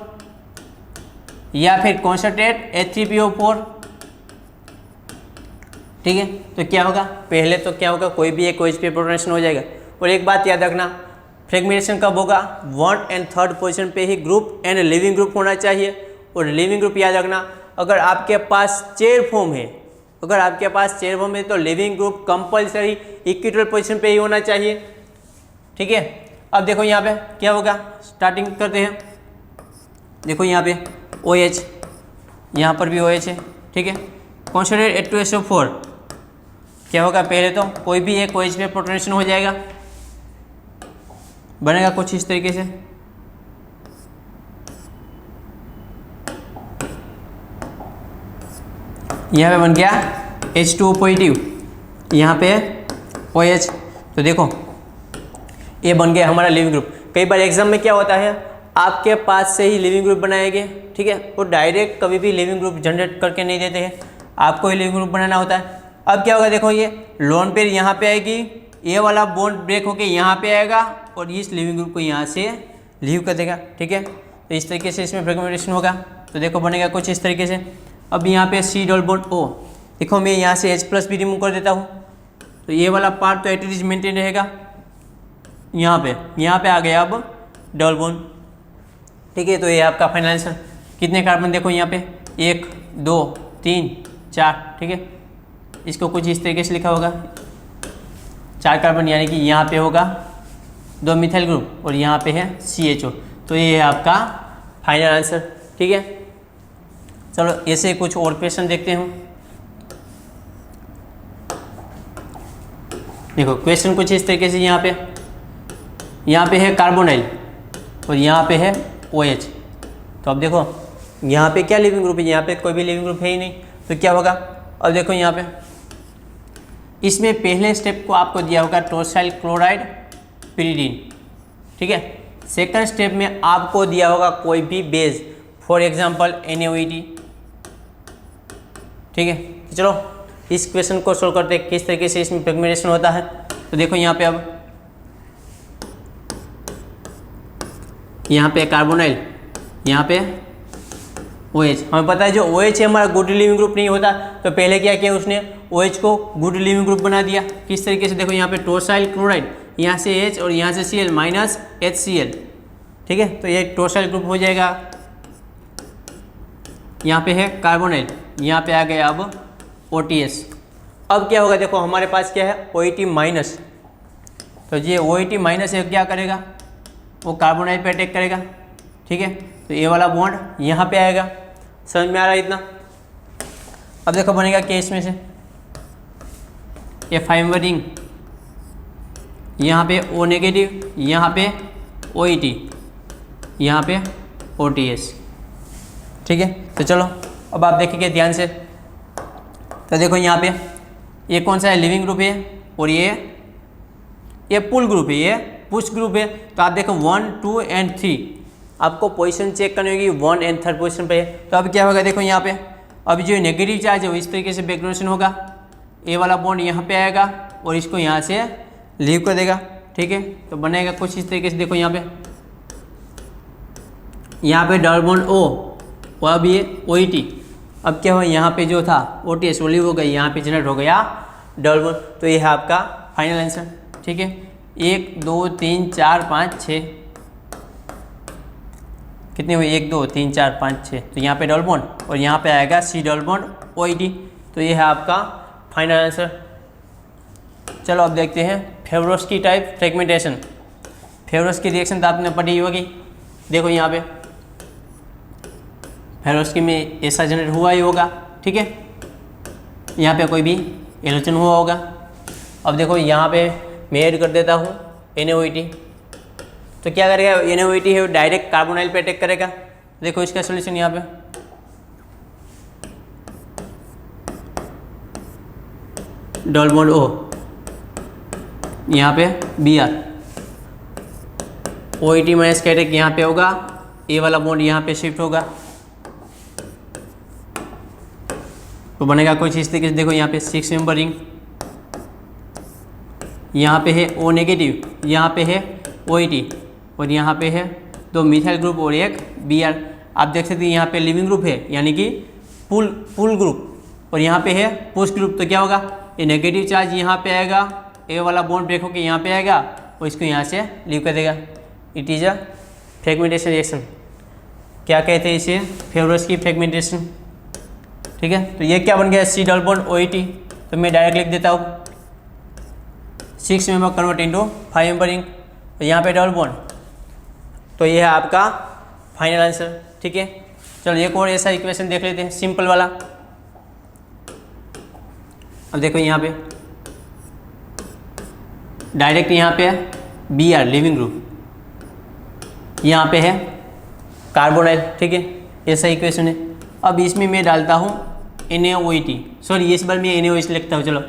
या फिर कॉन्सेंट्रेट H3PO4। ठीक है, तो क्या होगा, पहले तो क्या होगा, कोई भी एक OH पे प्रोटोनेशन हो जाएगा। और एक बात याद रखना, फ्रेगमेंटेशन कब होगा, 1 एंड थर्ड पोजीशन पे ही ग्रुप एंड लिविंग ग्रुप होना चाहिए। और लिविंग ग्रुप याद रखना, अगर आपके पास चेयर फॉर्म है, अगर आपके पास चेयर फॉर्म है तो leaving group compulsory equatorial position पे ही होना चाहिए। ठीक है, अब देखो यहाँ पे क्या होगा, स्टार्टिंग करते हैं। देखो यहाँ पे OH, यहाँ पर भी OH है। ठीक है, कॉन्सेंट्रेट H2SO4 क्या होगा, पहले तो कोई भी एक OH पे प्रोटोनेशन हो जाएगा, बनेगा कुछ इस तरीके से। यहाँ पे बन गया H2O पॉजिटिव, यहाँ पे OH। तो देखो ये बन गया हमारा लिविंग ग्रुप। कई बार एग्जाम में क्या होता है, आपके पास से ही लिविंग ग्रुप बनाएंगे। ठीक है, वो डायरेक्ट कभी भी लिविंग ग्रुप जनरेट करके नहीं देते हैं, आपको ही लिविंग ग्रुप बनाना होता है। अब क्या होगा, देखो ये लोन पेयर यहाँ पे आएगी, ये वाला बॉन्ड ब्रेक होके यहाँ पे आएगा और इस लिविंग ग्रुप को यहाँ से लीव कर देगा। ठीक है, तो इस तरीके से इसमें फ्रेगमेंटेशन होगा। तो देखो बनेगा कुछ इस तरीके से। अब यहाँ पे C डबल बॉन्ड O, देखो मैं यहाँ से H+ भी रिमूव कर देता हूँ, तो ये वाला पार्ट तो एट इज मेंटेन रहेगा। यहाँ पे आ गया अब डबल बॉन्ड। ठीक है, तो ये आपका फाइनल आंसर। कितने कार्बन देखो यहाँ पे, 1, 2, 3, 4। ठीक है, इसको कुछ इस तरीके से लिखा होगा, 4 कार्बन, यानी कि यहाँ पे होगा 2 मिथाइल ग्रुप और यहाँ पे है CHO। तो ये है आपका फाइनल आंसर। ठीक है, चलो ऐसे कुछ और क्वेश्चन देखते हैं। देखो क्वेश्चन कुछ इस तरीके से, यहाँ पे है कार्बोनाइल और यहाँ पे है OH। तो अब देखो यहाँ पे क्या लिविंग ग्रुप है, यहाँ पे कोई भी लिविंग ग्रुप है ही नहीं, तो क्या होगा। अब देखो यहाँ पे इसमें पहले स्टेप को आपको दिया होगा टॉर्साइल क्लोराइड पिरिडीन। ठीक है, सेकंड स्टेप में आपको दिया होगा कोई भी बेस, फॉर एग्जांपल NaOH। ठीक है, तो चलो इस क्वेश्चन को सोल्व करते हैं किस तरीके से इसमें फ्रेगमेंटेशन होता है। तो देखो यहाँ पे, अब यहाँ पे कार्बोनाइल, यहाँ पे OH। हमें पता है जो OH है हमारा गुड लिविंग ग्रुप नहीं होता, तो पहले क्या किया उसने, OH को गुड लिविंग ग्रुप बना दिया। किस तरीके से, देखो यहाँ पे टॉर्साइल क्लोराइड, यहाँ से H और यहाँ से Cl माइनस HCl। ठीक है, तो ये टॉर्साइल ग्रुप हो जाएगा। यहाँ पे है कार्बोनाइल, यहाँ पे आ गया अब OTS। अब क्या होगा, देखो हमारे पास क्या है OET माइनस, तो ये OET माइनस क्या करेगा, वो कार्बोनाइल पे अटैक करेगा। ठीक है, तो ये वाला बॉन्ड यहाँ पे आएगा। समझ में आ रहा है इतना। अब देखो बनेगा क्या इसमें से, ये 5 रिंग, यहाँ पे O नेगेटिव, यहाँ पे OET, यहाँ पे OTS। ठीक है, तो चलो अब आप देखेंगे ध्यान से। तो देखो यहाँ पे ये कौन सा है, लिविंग ग्रुप है, और ये पुल ग्रुप है, ये पुश ग्रुप है। तो आप देखो 1, 2 एंड 3 आपको पोजीशन चेक करनी होगी, 1 एंड थर्ड पोजीशन पे है। तो अब क्या होगा, देखो यहाँ पे अभी जो नेगेटिव चार्ज है वो इस तरीके से बैक डोनेशन होगा। ए वाला बॉन्ड यहाँ पे आएगा और इसको यहाँ से लीव कर देगा, ठीक है। तो बनेगा कुछ इस तरीके से, देखो यहाँ पे डबल बॉन्ड ओ और अब ये OET, अब क्या हुआ यहाँ पे जो था OTH वो लीव हो गई, यहाँ पे जनरेट हो गया डबल बॉन्ड। तो ये है आपका फाइनल आंसर, ठीक है। 1 2 3 4 5 6 कितने हुए, 1 2 3 4 5 6, तो यहाँ पे डबल बॉन्ड और यहाँ पे आएगा C डबल बॉन्ड OET। तो ये है आपका फाइनल आंसर। चलो अब देखते हैं Favorskii type fragmentation. Favorskii reaction तो आपने पढ़ी होगी। देखो यहाँ पे फेवरोस्की में ऐसा जनरेट हुआ ही होगा, ठीक है। यहाँ पे कोई भी एलोजन हुआ होगा। अब देखो यहाँ पे मैं ऐड कर देता हूँ NaOH। तो क्या करेगा, NaOH है वो डायरेक्ट कार्बोनाइल पे अटैक करेगा। देखो इसका सोल्यूशन यहाँ पे डबल बॉन्ड O, यहाँ पे Br, OET माइनस का अटैक यहाँ पे होगा, ए वाला बॉन्ड यहाँ पे शिफ्ट होगा, तो बनेगा कुछ इस तरीके से। देखो यहाँ पे 6 मेंबर रिंग, यहाँ पे है O नेगेटिव, यहाँ पे है OET और यहाँ पे है 2 मिथाइल ग्रुप और एक Br। आप देख सकते हैं यहाँ पे लिविंग ग्रुप है यानी कि पुल ग्रुप, और यहाँ पे है पुश ग्रुप। तो क्या होगा, ये नेगेटिव चार्ज यहाँ पे आएगा, ए वाला बॉन्ड ब्रेक होकर यहाँ पे आएगा और इसको यहाँ से लीव कर देगा। It is a fragmentation reaction. क्या कहते हैं इसे, फेवरोस्की फ्रेगमेंटेशन, ठीक है। तो ये क्या बन गया, C डबल बॉन्ड OET। तो मैं डायरेक्ट लिख देता हूँ 6 member convert into 5 member ring, तो यहाँ पे डबल बॉन्ड। तो ये है आपका फाइनल आंसर, ठीक है। चलो एक और ऐसा इक्वेशन देख लेते हैं सिंपल वाला। अब देखो यहाँ पे डायरेक्ट यहाँ पे है Br लिविंग ग्रुप, यहाँ पे है कार्बोनाइल, ठीक है। ऐसा इक्वेशन है। अब इसमें मैं डालता हूँ NaOH, सॉरी इस बार मैं NaOH लिखता हूँ। चलो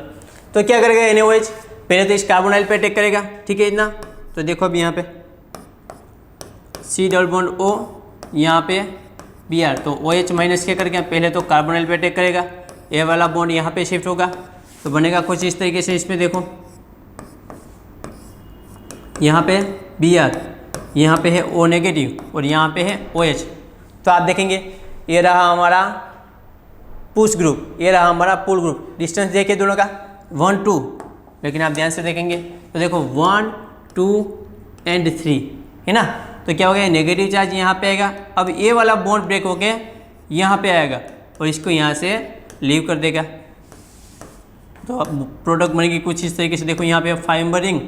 तो क्या करेगा NaOH, पहले तो इस कार्बोनाइल पे अटैक करेगा, ठीक है इतना। तो देखो अब यहाँ पे C डबल बॉन्ड O, यहाँ पे Br, तो OH माइनस क्या करेगा, पहले तो कार्बोनाइल पे अटैक करेगा, ए वाला बॉन्ड यहाँ पे शिफ्ट होगा, तो बनेगा कुछ इस तरीके से। इसमें देखो यहाँ पे Br, यहाँ पे है O नेगेटिव और यहाँ पे है OH। तो आप देखेंगे ये रहा हमारा पुश ग्रुप, ये रहा हमारा पुल ग्रुप। डिस्टेंस देखिए दोनों का 1 2, लेकिन आप ध्यान से देखेंगे तो देखो 1 2 एंड 3 है ना। तो क्या हो गया, नेगेटिव चार्ज यहाँ पे आएगा। अब ये वाला बॉन्ड ब्रेक होके यहाँ पे आएगा और इसको यहाँ से लीव कर देगा। तो अब प्रोडक्ट बनेगी कुछ इस तरीके से। देखो यहाँ पे 5 मेंबर रिंग,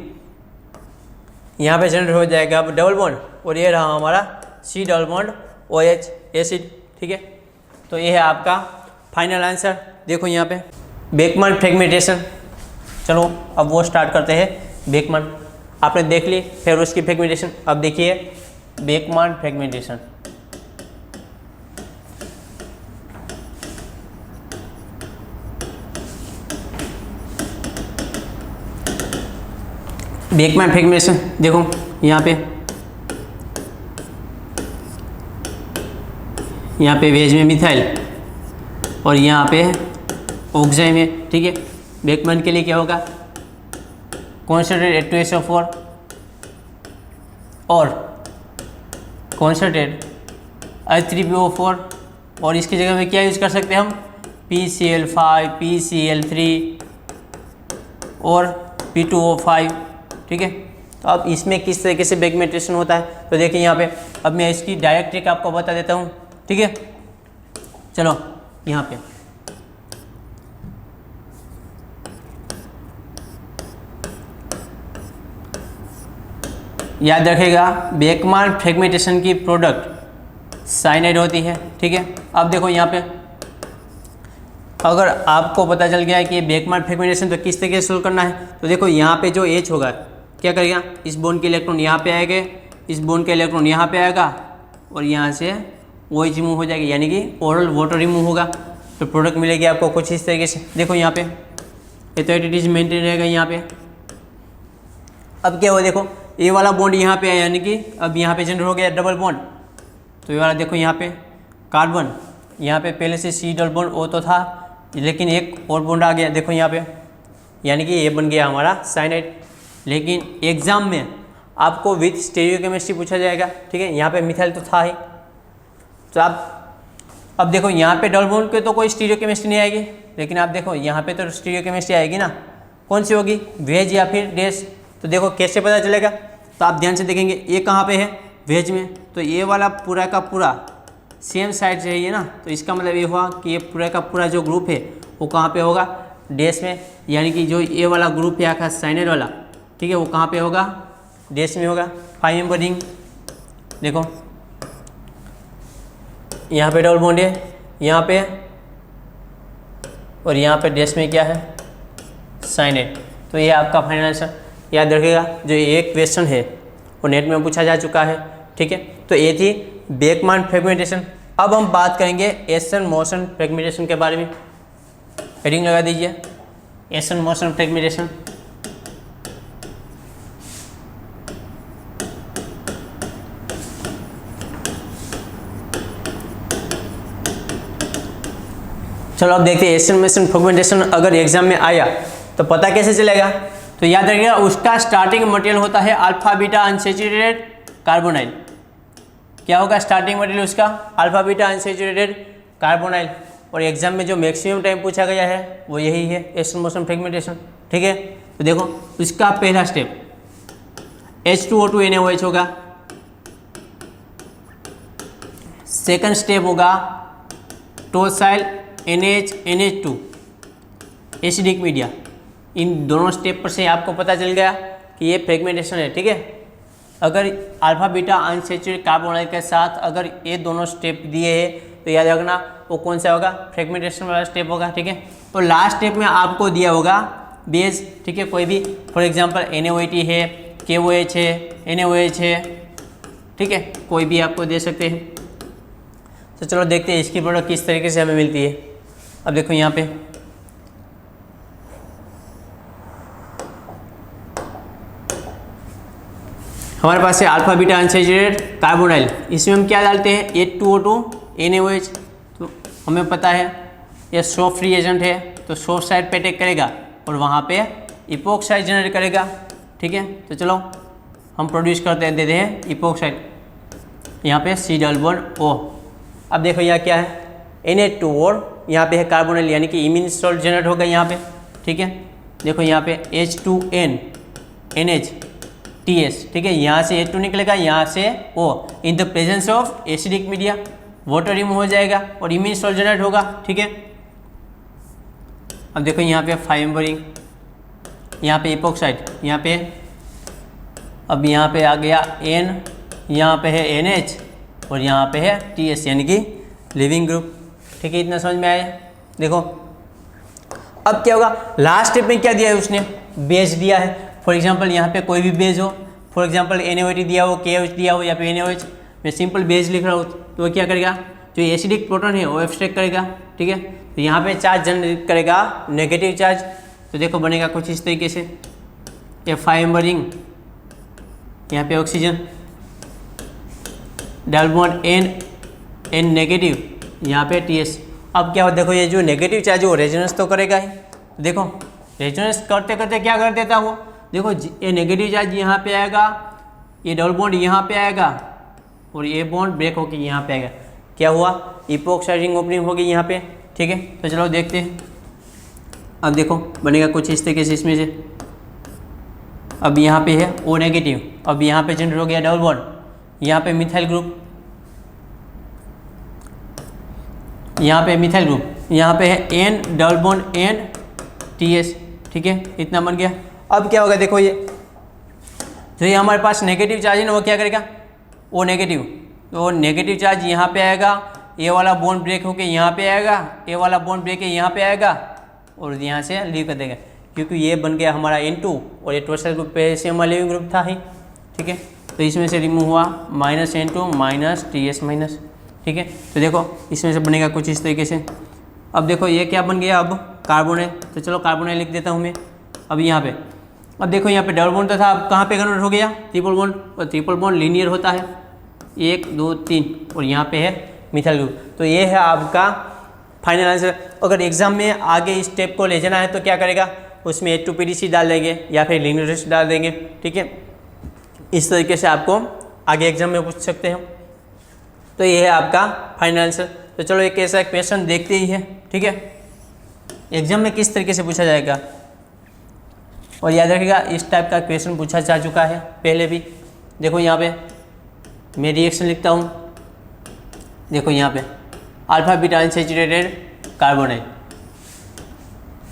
यहाँ पे जनरेट हो जाएगा अब डबल बॉन्ड, और ये रहा हमारा C double bond OH acid, ठीक है। तो ये है आपका फाइनल आंसर। देखो यहाँ पे बेकमैन फ्रेगमेंटेशन। चलो अब वो स्टार्ट करते हैं। बेकमैन आपने देख ली फेवरोस्की फ्रेगमेंटेशन, अब देखिए बेकमैन फ्रेगमेंटेशन। बेकमैन फ्रेगमेंटेशन देखो यहाँ पे वेज में मिथाइल और यहाँ पे ऑक्साइड में, ठीक है। बेकमैन के लिए क्या होगा, कॉन्सेंट्रेट H2SO4 और कॉन्सेंट्रेट H3PO4, और इसकी जगह में क्या यूज़ कर सकते हैं हम, PCl5 PCl3 और P2O5, ठीक है। तो अब इसमें किस तरीके से फ्रेगमेंटेशन होता है, तो देखिए यहाँ पे अब मैं इसकी डायरेक्ट ट्रिक आपको बता देता हूँ, ठीक है। चलो यहाँ पे याद रखेगा बेकमैन फ्रेगमेंटेशन की प्रोडक्ट साइनाइड होती है, ठीक है। अब देखो यहाँ पे अगर आपको पता चल गया है कि बेकमैन फ्रेगमेंटेशन तो किस तरीके से सोल्व करना है, तो देखो यहाँ पे जो H होगा क्या करेगा, इस बॉन्ड के इलेक्ट्रॉन यहाँ पे आएंगे, इस बॉन्ड के इलेक्ट्रॉन यहाँ पे आएगा और यहाँ से OH रिमूव हो जाएगी, यानी कि ओरल वाटर रिमूव होगा। तो प्रोडक्ट मिलेगी आपको कुछ इस तरीके से। देखो यहाँ पे एथेटिस मेंटेन रहेगा यहाँ पे। अब क्या हुआ, देखो ये वाला बॉन्ड यहाँ पे है, यानी कि अब यहाँ पे जनरेट हो गया डबल बॉन्ड। तो ये वाला देखो यहाँ पे कार्बन, यहाँ पे पहले से C डबल बॉन्ड O तो था, लेकिन एक और बॉन्ड आ गया, देखो यहाँ पे, यानी कि ये बन गया हमारा साइनाइड। लेकिन एग्जाम में आपको विथ स्टीरियोकेमिस्ट्री पूछा जाएगा, ठीक है। यहाँ पे मिथाइल तो था ही, तो आप अब देखो यहाँ पे डबल बॉन्ड के तो कोई स्टीरियोकेमिस्ट्री नहीं आएगी, लेकिन आप देखो यहाँ पे तो स्टीरियोकेमिस्ट्री आएगी ना। कौन सी होगी, वेज या फिर डैश। तो देखो कैसे पता चलेगा, तो आप ध्यान से देखेंगे ये कहाँ पे है, वेज में, तो ये वाला पूरा का पूरा सेम साइड से है ना, तो इसका मतलब ये हुआ कि ये पूरा का पूरा जो ग्रुप है वो कहाँ पे होगा, डैश में। यानी कि जो ये वाला ग्रुप है आखा साइनाइड वाला, ठीक है, वो कहाँ पे होगा, डैश में होगा। 5 मेंबर रिंग, देखो यहाँ पे डबल बॉन्ड है, यहाँ पे, और यहाँ पे डैश में क्या है, साइनाइड। तो ये आपका फाइनल आंसर। याद रखिएगा, जो एक क्वेश्चन है वो नेट में पूछा जा चुका है, ठीक है। तो ये थी बेकमान फ्रेगमेंटेशन। अब हम बात करेंगे एसन मोशन फ्रेगमेंटेशन के बारे में। हेडिंग लगा दीजिए, एसन मोशन फ्रेगमेंटेशन। चलो अब देखते हैं एसन मोशन फ्रेगमेंटेशन अगर एग्जाम में आया तो पता कैसे चलेगा। तो याद रखिएगा, उसका स्टार्टिंग मटेरियल होता है अल्फा बीटा अनसैचुरेटेड कार्बोनाइल। क्या होगा स्टार्टिंग मटेरियल उसका, अल्फा बीटा अनसैचुरेटेड कार्बोनाइल। और एग्जाम में जो मैक्सिमम टाइम पूछा गया है वो यही है, एसन मोशन फ्रेगमेंटेशन, ठीक है। तो देखो उसका पहला स्टेप H2O2 NaOH होगा, सेकंड स्टेप होगा टोसाइल NH2 एसिडिक मीडिया। इन दोनों स्टेप पर से आपको पता चल गया कि ये फ्रेगमेंटेशन है, ठीक है। अगर अल्फा बीटा अनसैचुरेटेड कार्बोनाइल के साथ अगर ये दोनों स्टेप दिए हैं तो याद रखना वो कौन सा होगा, फ्रेगमेंटेशन वाला स्टेप होगा, ठीक है। तो लास्ट स्टेप में आपको दिया होगा बेस, ठीक है, कोई भी, फॉर एग्जांपल NaOH है, KOH है, NaOH है, ठीक है, कोई भी आपको दे सकते हैं। तो चलो देखते हैं इसकी प्रोडक्ट किस तरीके से हमें मिलती है। अब देखो यहाँ पे हमारे पास है अल्फा बीटा अनसैचुरेटेड कार्बोनाइल, इसमें हम क्या डालते हैं H2O2 NaOH। तो हमें पता है ये सॉफ्ट रिएजेंट है, तो सॉफ्ट साइड पे अटैक करेगा और वहाँ पे इपोक्साइड जनरेट करेगा, ठीक है। तो चलो हम प्रोड्यूस करते देते हैं इपोक्साइड, यहाँ पे C डबल बॉन्ड O। अब देखो यहाँ क्या है Na2 और यहाँ पे है कार्बोनाइल, यानी कि इमिन सॉल्ट जनरेट होगा यहाँ पे, ठीक है। देखो यहाँ पे H2N NH ठीक है, यहाँ से H2 निकलेगा, यहाँ से O। In the presence of acidic media water remove हो जाएगा और इमिन सॉल्ट जनरेट होगा, ठीक है। अब देखो यहाँ पे 5 मेंबर रिंग, यहाँ पे इपोक्साइड, यहाँ पे, अब यहाँ पे आ गया N, यहाँ पे है NH और यहाँ पे है TS, यानी कि लिविंग ग्रुप, ठीक है। इतना समझ में आया। देखो अब क्या होगा, लास्ट स्टेप में क्या दिया है उसने, बेस दिया है। फॉर एग्जांपल यहाँ पे कोई भी बेस हो, फॉर एग्जांपल NaOH दिया हो, KOH दिया हो या फिर NaOH, मैं सिंपल बेस लिख रहा हूँ, तो वो क्या करेगा, जो एसिडिक प्रोटॉन है वो एब्स्ट्रैक्ट करेगा, ठीक है। तो यहाँ पे चार्ज जनरेट करेगा नेगेटिव चार्ज, तो देखो बनेगा कुछ इस तरीके से, ये 5 मेंबर रिंग, यहाँ पे oxygen, double bond N negative, यहाँ पे TS। अब क्या हो, देखो ये जो नेगेटिव चार्ज है वो रेजोनेंस तो करेगा ही। देखो रेजोनेंस करते करते क्या कर देता वो, देखो ये नेगेटिव चार्ज यहाँ पे आएगा, ये डबल बॉन्ड यहाँ पे आएगा और ये बॉन्ड ब्रेक होकर यहाँ पे आएगा। क्या हुआ, इपोक्साइड रिंग ओपनिंग होगी यहाँ पे, ठीक है। तो चलो देखते हैं। अब देखो बनेगा कुछ इस तरीके से इसमें से, अब यहाँ पे है O नेगेटिव, अब यहाँ पे जनरेट हो गया डबल बॉन्ड, यहाँ पे मिथाइल ग्रुप, यहाँ पे मिथाइल ग्रुप, यहाँ पे है N double bond N TS, ठीक है, इतना बन गया। अब क्या होगा, देखो ये जो ये हमारे पास नेगेटिव चार्ज है ना, वो क्या करेगा, O नेगेटिव, तो नेगेटिव चार्ज यहाँ पे आएगा, ये वाला बॉन्ड ब्रेक होके यहाँ पे आएगा, ये वाला बॉन्ड ब्रेक यहाँ पे आएगा और यहाँ से लीव कर देगा, क्योंकि ये बन गया हमारा N2 और ये टोटल ग्रुप पे से हमारा लिविंग ग्रुप था ही, ठीक है। तो इसमें से रिमूव हुआ -N2 -TS-, ठीक है। तो देखो इसमें से बनेगा कुछ इस तरीके से। अब देखो ये क्या बन गया, अब कार्बोनाइल, तो चलो कार्बोनाइल लिख देता हूँ मैं। अब यहाँ पे, अब देखो यहाँ पे डबल बॉन्ड तो था, अब कहाँ पे कन्वर्ट हो गया, ट्रिपल बॉन्ड, और ट्रिपल बॉन्ड लीनियर होता है, 1 2 3, और यहाँ पे है मिथाइल ग्रुप। तो ये है आपका फाइनल आंसर। अगर एग्जाम में आगे इस स्टेप को ले जाना है तो क्या करेगा, उसमें H2PDC डाल देंगे या फिर लिनियर रेस्ट डाल देंगे, ठीक है। इस तरीके से आपको आगे एग्जाम में पूछ सकते हैं। तो ये है आपका फाइनल आंसर। तो चलो एक ऐसा क्वेश्चन देखते ही है, ठीक है, एग्जाम में किस तरीके से पूछा जाएगा। और याद रखिएगा इस टाइप का क्वेश्चन पूछा जा चुका है पहले भी। देखो यहाँ पे मैं रिएक्शन लिखता हूँ, देखो यहाँ पे अल्फा बीटा अनसैचुरेटेड कार्बोनेट,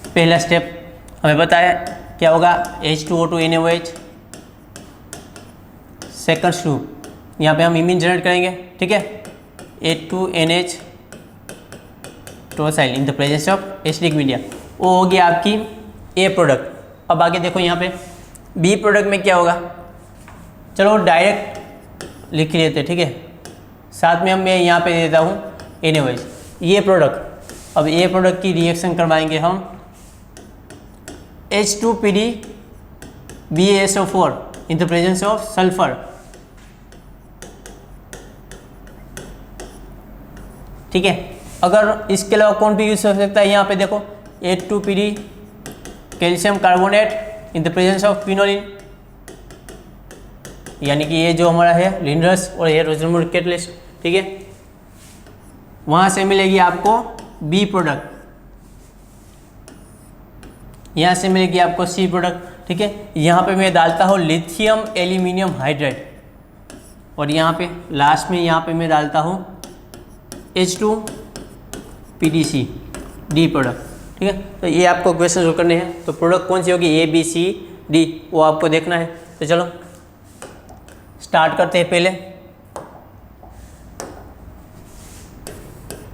पहला स्टेप हमें पता है क्या होगा, H2O2 NaOH। सेकंड स्टेप यहाँ पे हम इमीन जनरेट करेंगे, ठीक है, H2NH tosyl in the presence of acidic media, वो होगी आपकी ए प्रोडक्ट। अब आगे देखो यहाँ पे बी प्रोडक्ट में क्या होगा, चलो डायरेक्ट लिख लेते, ठीक है, साथ में मैं यहाँ पे देता हूँ NaOH, ये प्रोडक्ट। अब ए प्रोडक्ट की रिएक्शन करवाएंगे हम H2PD BaSO4 in the presence of sulphur, ठीक है। अगर इसके अलावा कौन भी यूज हो सकता है, यहाँ पे देखो H2PD calcium carbonate in the presence of phenoline, यानी कि ये जो हमारा है लिंडर्स और ये रोजनवुड कैटलिस्ट, ठीक है। वहाँ से मिलेगी आपको बी प्रोडक्ट, यहाँ से मिलेगी आपको सी प्रोडक्ट, ठीक है। यहाँ पे मैं डालता हूँ लिथियम एल्यूमिनियम हाइड्राइड, और यहाँ पे लास्ट में यहाँ पे मैं डालता हूँ H2PDC डी प्रोडक्ट, ठीक है। तो ये आपको क्वेश्चन जो करने हैं, तो प्रोडक्ट कौन सी होगी ABCD वो आपको देखना है। तो चलो स्टार्ट करते हैं। पहले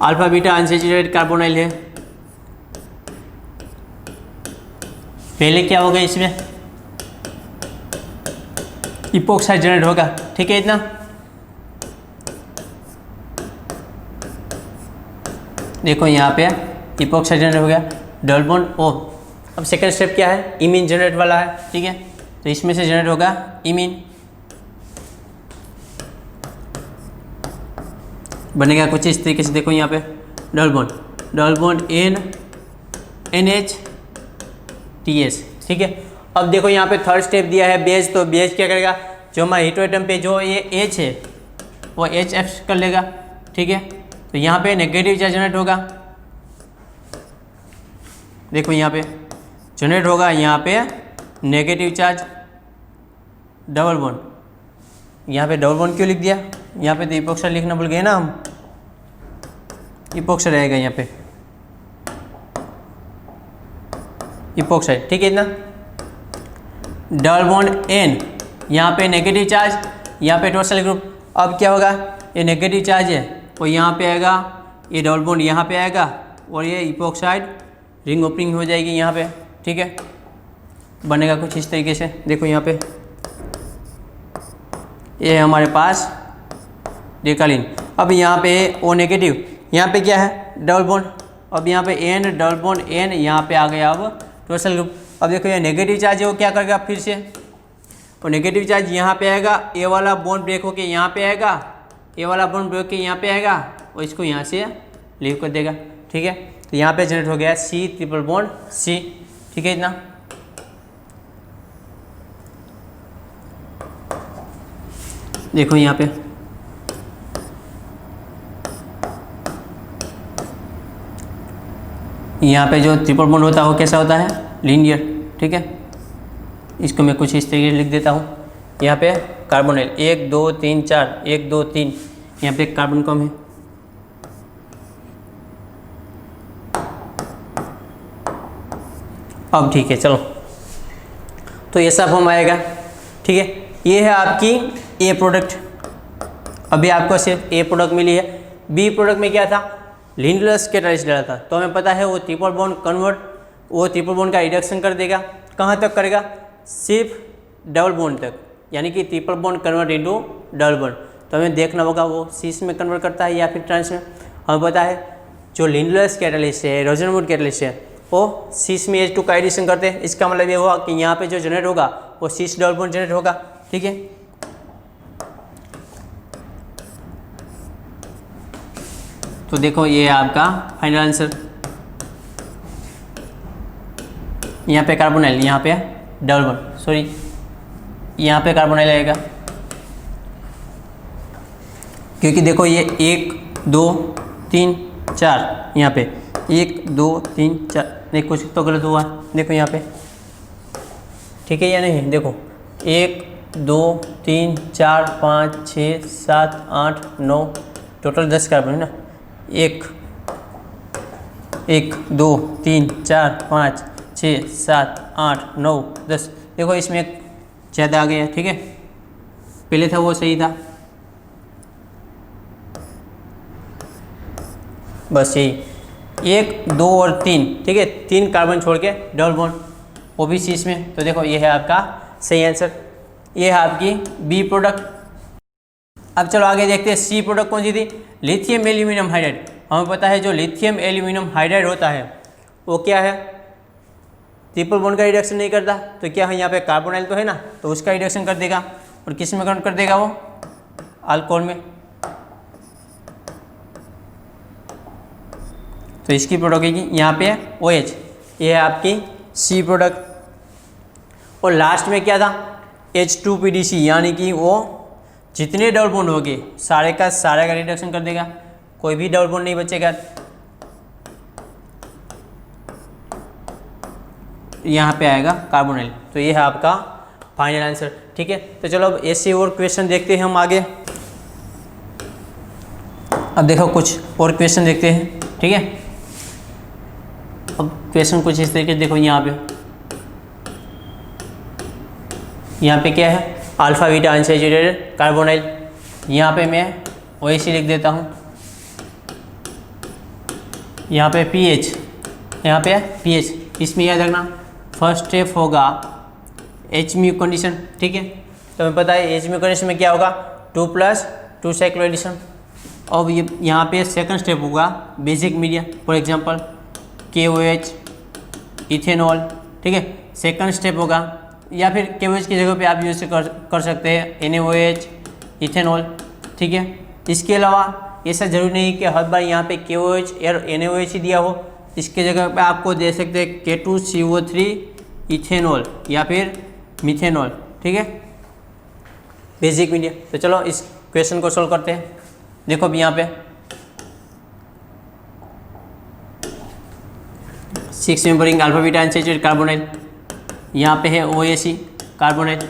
अल्फा बीटा अनसैचुरेटेड कार्बोनाइल है, पहले क्या होगा, इसमें इपोक्साइड जनरेट होगा, ठीक है। इतना देखो यहाँ पे इपोक्साइड जनरेट हो गया, डबल बॉन्ड O। अब सेकंड स्टेप क्या है, इमीन जनरेट वाला है, ठीक है। तो इसमें से जनरेट होगा इमीन, बनेगा कुछ इस तरीके से। देखो यहाँ पे डबल बॉन्ड NH-TS, ठीक है। अब देखो यहाँ पे थर्ड स्टेप दिया है बेज, तो बेज क्या करेगा, जो हमारे हीटो एटम पे जो ये H है वो H एक्सेप्ट कर लेगा, ठीक है। तो यहाँ पे नेगेटिव चार्ज जनरेट होगा, देखो यहाँ पे जनरेट होगा, यहाँ पे नेगेटिव चार्ज डबल बॉन्ड, यहाँ पे डबल बॉन्ड क्यों लिख दिया, यहाँ पे तो इपोक्साइड लिखना भूल गए ना हम, इपोक्साइड रहेगा यहाँ पे इपोक्साइड, ठीक है। इतना डबल बॉन्ड N, यहाँ पे नेगेटिव चार्ज, यहाँ पे टोटल ग्रुप। अब क्या होगा, ये नेगेटिव चार्ज है वो यहाँ पे आएगा, ये डबल बॉन्ड यहाँ पे आएगा, और ये इपोक्साइड रिंग ओपनिंग हो जाएगी यहाँ पे, ठीक है। बनेगा कुछ इस तरीके से। देखो यहाँ पे ये है हमारे पास डेकालिन। अब यहाँ पे O नेगेटिव, यहाँ पे क्या है डबल बॉन्ड, अब यहाँ पे N डबल बॉन्ड N, यहाँ पे आ गया अब टोटल ग्रुप। अब देखो ये नेगेटिव चार्ज है वो क्या करेगा फिर से, और नेगेटिव चार्ज यहाँ पे आएगा, ए वाला बॉन्ड ब्रेक होके यहाँ पे आएगा, ए वाला बॉन्ड ब्रेक के यहाँ पे आएगा, और इसको यहाँ से लीव कर देगा, ठीक है। तो यहाँ पे जनरेट हो गया C ट्रिपल बॉन्ड C, ठीक है। इतना देखो यहाँ पे जो ट्रिपल बॉन्ड होता है वो कैसा होता है, लीनियर, ठीक है। इसको मैं कुछ इस तरीके से लिख देता हूँ। यहाँ पे कार्बोनिल 1 2 3 4 1 2 3, यहाँ पे कार्बन कम है, अब ठीक है। चलो तो ये सब हम आएगा, ठीक है। ये है आपकी ए प्रोडक्ट। अभी आपको सिर्फ ए प्रोडक्ट मिली है। बी प्रोडक्ट में क्या था, लिंडलर्स कैटालिस्ट डाला था, तो हमें पता है वो ट्रिपल बॉन्ड कन्वर्ट, वो ट्रिपल बॉन्ड का रिडक्शन कर देगा। कहाँ तक करेगा, सिर्फ डबल बॉन्ड तक, यानी कि triple bond convert into double bond. तो हमें देखना होगा वो सिस में कन्वर्ट करता है या फिर ट्रांस में। हमें पता है जो लिंडलर्स कैटालिस्ट है, रोजनवुड कैटालिस्ट है, वो सिस में H2 का एडिशन करते हैं। इसका मतलब ये हुआ कि यहाँ पे जो जनरेट होगा वो सिस डबल बॉन्ड जनरेट होगा, ठीक है। तो देखो ये है आपका फाइनल आंसर। यहाँ पे कार्बोनाइल, यहाँ पे डबल बॉन्ड, सॉरी यहाँ पे कार्बोनाइल आएगा, क्योंकि देखो ये 1 2 3 4 यहाँ पे 1 2 3 4, नहीं कुछ तो गलत हुआ, देखो यहाँ पे ठीक है या नहीं, देखो 1 2 3 4 5 6 7 8 9, टोटल 10 कार्बन है ना। 1 2 3 4 5 6 7 8 9 10, देखो इसमें एक ज़्यादा आ गया, ठीक है, पहले था वो सही था, बस यही 1 2 और 3, ठीक है, 3 कार्बन छोड़ के डबल बॉन्ड, वो भी सी इसमें, तो देखो ये है आपका सही आंसर, ये है आपकी बी प्रोडक्ट। अब चलो आगे देखते हैं सी प्रोडक्ट कौन सी थी, लिथियम एल्यूमिनियम हाइड्राइड। हमें पता है जो लिथियम एल्यूमिनियम हाइड्राइड होता है वो क्या है, ट्रिपल बॉन्ड का रिडक्शन नहीं करता, तो क्या है यहाँ पे कार्बोनाइल तो है ना, तो उसका रिडक्शन कर देगा, और किस में कन्वर्ट कर देगा वो, अल्कोहल में। तो इसकी प्रोडक्ट है यहाँ पे OH, ये है आपकी सी प्रोडक्ट। और लास्ट में क्या था, H2PDC, यानी कि वो जितने डबल बॉन्ड हो गए सारे का रिडक्शन कर देगा, कोई भी डबल बॉन्ड नहीं बचेगा। यहाँ पे आएगा कार्बोनाइल, तो ये है आपका फाइनल आंसर, ठीक है। तो चलो अब ऐसे और क्वेश्चन देखते हैं हम आगे। अब देखो कुछ और क्वेश्चन देखते हैं, ठीक है। अब क्वेश्चन कुछ इस तरीके से देखो, यहाँ पे क्या है, अल्फा बीटा अनसैचुरेटेड कार्बोनाइल, यहाँ पे मैं OH लिख देता हूँ, यहाँ पे pH, यहाँ पे pH, इसमें याद रखना फर्स्ट स्टेप होगा H म्यू कंडीशन, ठीक है। तो हमें पता है H म्यू कंडीशन में क्या होगा, 2+2 साइक्लोएडिशन। अब ये यहाँ पे सेकंड स्टेप होगा basic media, for example KOH ethanol, ठीक है, सेकंड स्टेप होगा, या फिर KOH की जगह पे आप यूज कर सकते हैं NaOH इथेनॉल, ठीक है। इसके अलावा ऐसा जरूरी नहीं कि हर बार यहाँ पे KOH और NaOH ही दिया हो, इसके जगह पे आपको दे सकते हैं K2CO3 इथेनॉल या फिर मिथेनॉल, ठीक है, बेसिक मीडिया। तो चलो इस क्वेश्चन को सोल्व करते हैं। देखो अब यहाँ पे 6 membered alpha beta unsaturated carbonyl, यहाँ पे है OAC कार्बोनाइल,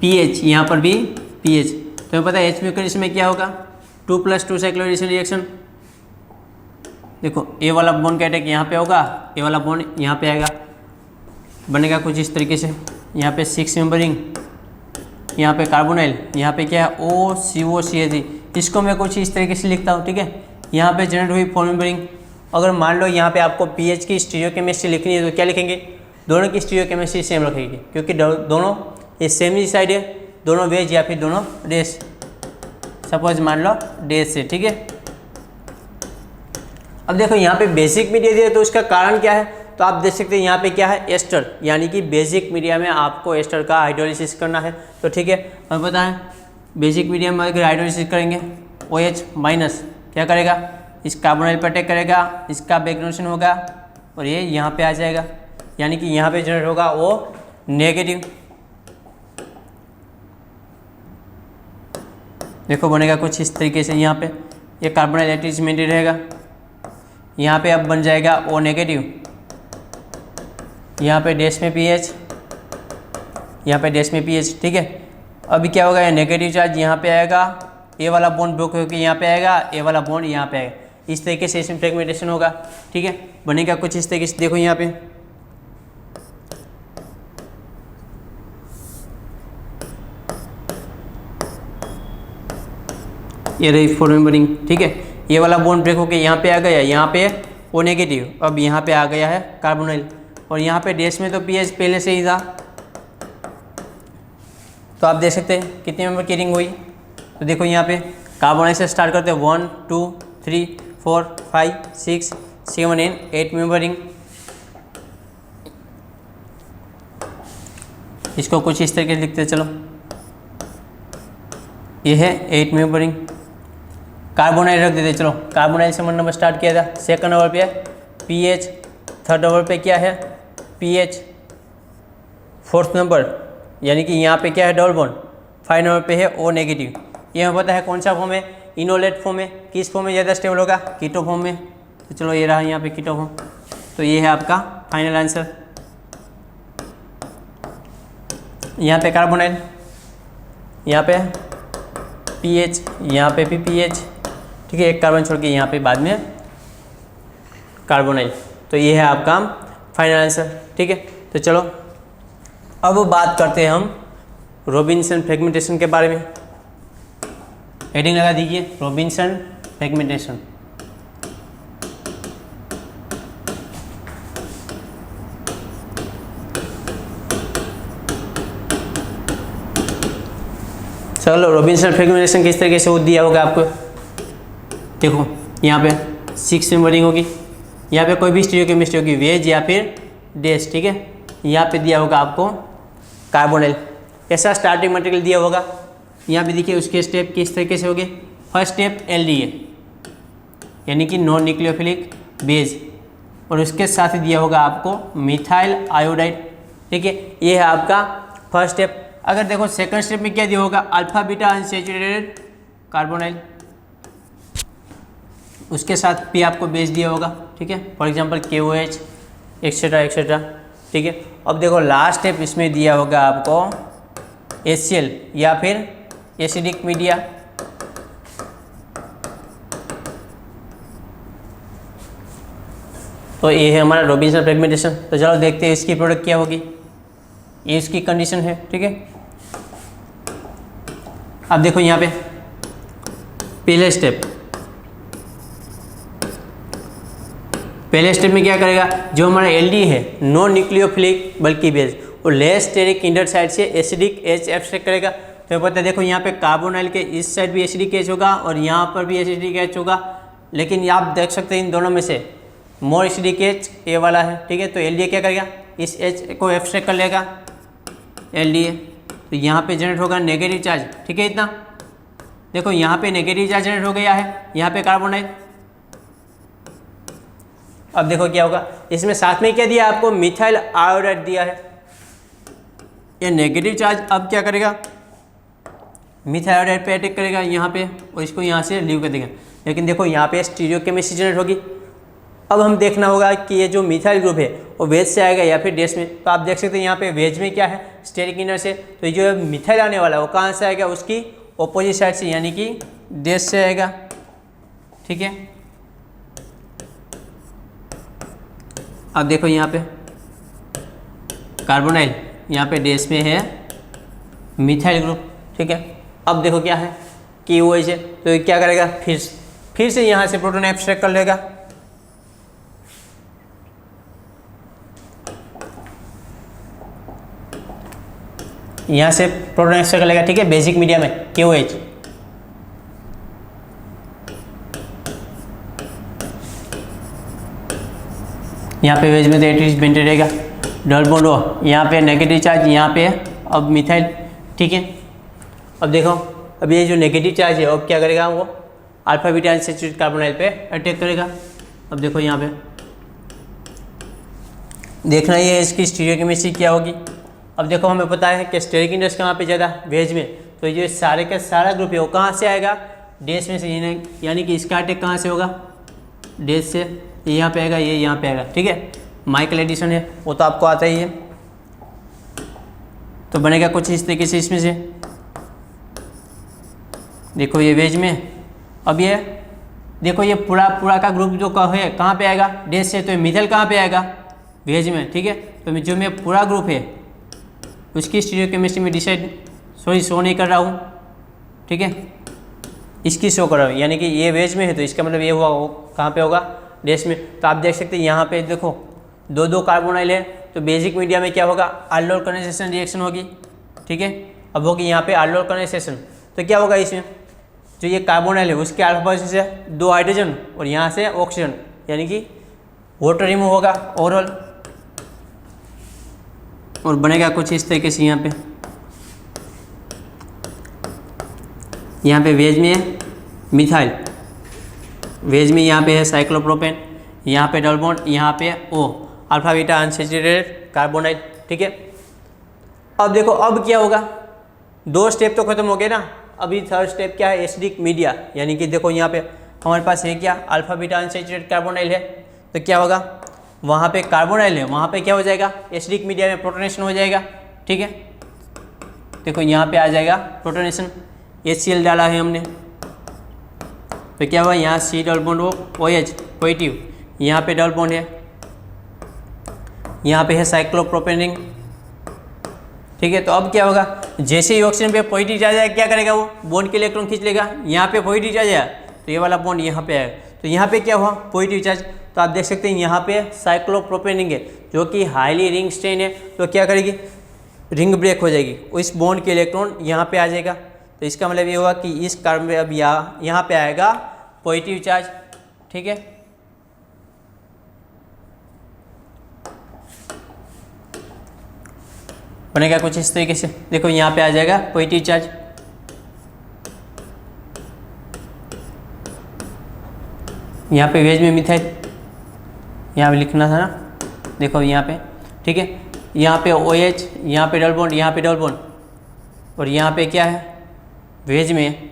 pH यहाँ पर भी pH, तो हमें पता है H म्यू कंडीशन में क्या होगा, 2+2 साइक्लोएडिशन रिएक्शन। देखो ए वाला बॉन्ड का अटैक यहाँ पे होगा, ए वाला बॉन्ड यहाँ पे आएगा, बनेगा कुछ इस तरीके से। यहाँ पे 6 मेंबरिंग, यहाँ पे कार्बोनाइल, यहाँ पे क्या है OCOCH3, इसको मैं कुछ इस तरीके से लिखता हूँ, ठीक है। यहाँ पे जनरेट हुई 4 मेंबरिंग। अगर मान लो यहाँ पे आपको pH की स्टीरियोकेमिस्ट्री लिखनी है तो क्या लिखेंगे, दोनों की स्टीरियोकेमिस्ट्री सेम रखेंगे, क्योंकि दोनों ये सेम ही साइड है, दोनों वेज या फिर दोनों डैश, सपोज मान लो डैश से, ठीक है। अब देखो यहाँ पे बेसिक मीडिया दिया, तो उसका कारण क्या है, तो आप देख सकते हैं यहाँ पे क्या है, एस्टर, यानी कि बेसिक मीडिया में आपको एस्टर का हाइड्रोलिसिस करना है, तो ठीक है। हमें पता है बेसिक मीडिया में अगर हाइड्रोलिसिस करेंगे OH माइनस क्या करेगा, इस कार्बोनाइल पर अटैक करेगा, इसका बैकग्राउंड होगा और ये यहाँ पे आ जाएगा, यानी कि यहाँ पे जनरेट होगा वो नेगेटिव। देखो बनेगा कुछ इस तरीके से, यहाँ पे ये कार्बोनाइल एटैचमेंट रहेगा, यहाँ पे अब बन जाएगा O नेगेटिव, यहाँ पे डैश में pH, यहाँ पे डैश में pH, ठीक है। अभी क्या होगा, ये नेगेटिव चार्ज यहाँ पे आएगा, ए वाला बॉन्ड ब्रेक होकर यहाँ पे आएगा, ए वाला बॉन्ड यहाँ पे आएगा, इस तरीके से इसमें फ्रेगमेंटेशन होगा, ठीक है। बनेगा कुछ इस तरीके से, देखो यहाँ पे ये रही 4 मेंबरिंग, ठीक है। ये वाला बॉन्ड ब्रेक होकर यहाँ पे आ गया, यहाँ पे O नेगेटिव, अब यहाँ पे आ गया है कार्बोनाइल, और यहाँ पे डैश में तो pH पहले से ही था, तो आप देख सकते हैं कितने मेंबर की रिंग हुई। तो देखो यहाँ पे कार्बोनाइल से स्टार्ट करते हैं 1 2 3 4 5 6 7 एंड 8 मेंबर रिंग। इसको कुछ इस तरीके से लिखते हैं, चलो ये है 8 मेंबर रिंग, कार्बोनाइल रख देते। चलो कार्बोनाइल से नंबर स्टार्ट किया था, सेकंड नंबर पे पीएच, थर्ड नंबर पे क्या है पीएच, फोर्थ नंबर यानी कि यहाँ पे क्या है डबल बॉन्ड, 5 नंबर पे है ओ नेगेटिव। ये हमें पता है कौन सा फॉर्म है, इनोलेट फॉर्म में। किस फॉर्म में ज़्यादा स्टेबल होगा, कीटो फॉर्म में। तो चलो ये रहा यहाँ पे कीटो फॉर्म। तो ये है आपका फाइनल आंसर। यहाँ पे कार्बोनाइल, यहाँ पे पीएच, यहाँ पे भी पीएच, ठीक है, एक कार्बन छोड़ के यहाँ पे बाद में कार्बोनाइल। तो ये है आपका फाइनल आंसर, ठीक है। तो चलो अब बात करते हैं हम रॉबिन्सन फ्रेगमेंटेशन के बारे में। हेडिंग लगा दीजिए रॉबिन्सन फ्रेगमेंटेशन। चलो रॉबिन्सन फ्रेगमेंटेशन किस तरीके से वो दिया होगा आपको। देखो यहाँ पे 6 मेंबरिंग होगी, यहाँ पे कोई भी स्टीरियोकेमिस्ट्री होगी, वेज या फिर डैश, ठीक है। यहाँ पे दिया होगा आपको कार्बोनाइल, ऐसा स्टार्टिंग मटेरियल दिया होगा। यहाँ पे देखिए उसके स्टेप किस तरीके से होंगे। फर्स्ट स्टेप एलडीए यानी कि नॉन न्यूक्लियोफिलिक बेस, और उसके साथ ही दिया होगा आपको मिथाइल आयोडाइड, ठीक है। ये है आपका फर्स्ट स्टेप। अगर देखो सेकंड स्टेप में क्या दिया होगा, अल्फा बीटा अनसैचुरेटेड कार्बोनाइल, उसके साथ भी आपको बेस दिया होगा, ठीक है। For example KOH etcetera etcetera, ठीक है। अब देखो लास्ट स्टेप इसमें दिया होगा आपको HCl या फिर एसिडिक मीडिया, तो ये है हमारा रॉबिन्सन फ्रेगमेंटेशन। तो चलो देखते हैं इसकी प्रोडक्ट क्या होगी, ये इसकी कंडीशन है, ठीक है। अब देखो यहाँ पे पहले स्टेप में क्या करेगा, जो हमारा एलडी है नॉन न्यूक्लियोफिलिक बल्कि बेस, वो लेस स्टेरिक इंडर साइड से एसिडिक एच एब्स्ट्रैक्ट करेगा। तो पता है देखो यहाँ पे कार्बोनाइल के इस साइड भी एसिडिक एच होगा और यहाँ पर भी एसिडिक एच होगा, लेकिन आप देख सकते हैं इन दोनों में से मोर एसिडिक एच ए वाला है, ठीक है। तो एलडीए क्या करेगा, इस एच को एब्स्ट्रैक्ट कर लेगा एलडीए, तो यहाँ पे जनरेट होगा नेगेटिव चार्ज, ठीक है। इतना देखो यहाँ पे नेगेटिव चार्ज जनरेट हो गया है, यहाँ पे कार्बोनाइल। अब देखो क्या होगा, इसमें साथ में क्या दिया आपको, मिथाइल आयोडाइड दिया है। ये नेगेटिव चार्ज अब क्या करेगा, मिथाइल आयोडाइड पे अटैक करेगा यहाँ पे, और इसको यहाँ से लीव कर देगा। लेकिन देखो यहाँ पे स्टीरियोकेमिस्ट्री जनरेट होगी। अब हम देखना होगा कि ये जो मिथाइल ग्रुप है वो वेज से आएगा या फिर डैश में। तो आप देख सकते हैं यहाँ पे वेज में क्या है, स्टेरिक इंडर से। तो ये जो मिथाइल आने वाला है वो कहाँ से आएगा, उसकी ऑपोजिट साइड से यानी कि डैश से आएगा, ठीक है। अब देखो यहाँ पे कार्बोनाइल, यहाँ पे डैश में है मिथाइल ग्रुप, ठीक है। अब देखो क्या है कि वो है, तो ये क्या करेगा, फिर से यहाँ से प्रोटॉन एब्स्ट्रैक्ट कर लेगा, यहाँ से प्रोटॉन एक्स्ट्रैक्ट कर लेगा, ठीक है, बेसिक मीडिया में KOH। यहाँ पे वेज में तो एटलीस्ट बेंटेड रहेगा, डबल बॉन्ड हो, यहाँ पे नेगेटिव चार्ज, यहाँ पे अब मिथाइल, ठीक है। अब देखो अब ये जो नेगेटिव चार्ज है अब क्या करेगा, वो अल्फा बीटा अनसैचुरेटेड कार्बोनाइल पे अटैक करेगा। अब देखो यहाँ पे देखना ये इसकी स्टीरियोकेमिस्ट्री क्या होगी। अब देखो हमें पता है कि स्टेरिक इंडस कहाँ पे ज़्यादा, वेज में। तो ये सारे का सारा ग्रुप है वो कहाँ से आएगा, डैश में से, यानी कि इसका अटैक कहाँ से होगा, डैश से। ये यहाँ पे आएगा, ये यहाँ पे आएगा, ठीक है। माइकल एडिशन है वो तो आपको आता ही है। तो बनेगा कुछ इस तरीके से इसमें से। देखो ये वेज में, अब ये देखो ये पूरा का ग्रुप जो है कहाँ पे आएगा, डैश से। तो मिथाइल कहाँ पे आएगा, वेज में, ठीक है। तो जो मैं पूरा ग्रुप है उसकी स्टीरियोकेमिस्ट्री में शो नहीं कर रहा हूँ, ठीक है, इसकी शो कर रहा हूँ। यानी कि ये वेज में है तो इसका मतलब ये हुआ वो कहाँ पे होगा, डैश में। तो आप देख सकते हैं यहाँ पे देखो दो कार्बोनाइल है, तो बेसिक मीडिया में क्या होगा, आल्डोल कंडेंसेशन रिएक्शन होगी, ठीक है। अब होगी यहाँ पे आल्डोल कंडेंसेशन, तो क्या होगा इसमें, जो ये कार्बोनाइल है उसके अल्फा पोजीशन से 2 हाइड्रोजन और यहाँ से ऑक्सीजन, यानी कि वाटर रिमूव होगा ओवरऑल, और बनेगा कुछ इस तरीके से। यहाँ पे वेज में मिथाइल, वेज में यहाँ पे है साइक्लोप्रोपेन, यहाँ पे डबल बॉन्ड, यहाँ पे ओ अल्फा बीटा अनसैचुरेटेड कार्बोनाइल। ठीक है, अब देखो अब क्या होगा, 2 स्टेप तो खत्म हो गए ना, अभी थर्ड स्टेप क्या है, एसिडिक मीडिया, यानी कि देखो यहाँ पे हमारे पास है क्या, अल्फा बीटा अनसैचुरेटेड कार्बोनाइल है, तो क्या होगा, वहाँ पे कार्बोनाइल है, वहाँ पे क्या हो जाएगा, एसिडिक मीडिया में प्रोटोनेशन हो जाएगा। ठीक है, देखो यहाँ पे आ जाएगा प्रोटोनेशन, HCl डाला है हमने, तो क्या हुआ, यहाँ C double bond OH positive, यहाँ पे डबल बॉन्ड है, यहाँ पे है साइक्लोप्रोपेन। ठीक है, तो अब क्या होगा, जैसे ही ऑक्सीजन पे पॉजिटिव चार्ज आएगा क्या करेगा, वो बॉन्ड के इलेक्ट्रॉन खींच लेगा, यहाँ पे पॉजिटिव चार्ज आया तो ये वाला बॉन्ड यहाँ पे आएगा, तो यहाँ पे क्या हुआ, पॉजिटिव चार्ज। तो आप देख सकते हैं यहाँ पे साइक्लोप्रोपेन है जो कि हाईली रिंग स्ट्रेन है, तो क्या करेगी, रिंग ब्रेक हो जाएगी, इस बॉन्ड के इलेक्ट्रॉन यहाँ पे आ जाएगा। तो इसका मतलब ये होगा कि इस कार्बन में अब यहाँ पे आएगा पॉजिटिव चार्ज। ठीक है, बनेगा कुछ इस तरीके से, देखो यहाँ पे आ जाएगा पॉजिटिव चार्ज। यहाँ पे वेज में मिथाइल, यहाँ पे लिखना था ना, देखो यहाँ पे। ठीक है, यहाँ पे OH, यहाँ पे डबल बॉन्ड, यहाँ पे डबल बॉन्ड, और यहाँ पे क्या है, वेज में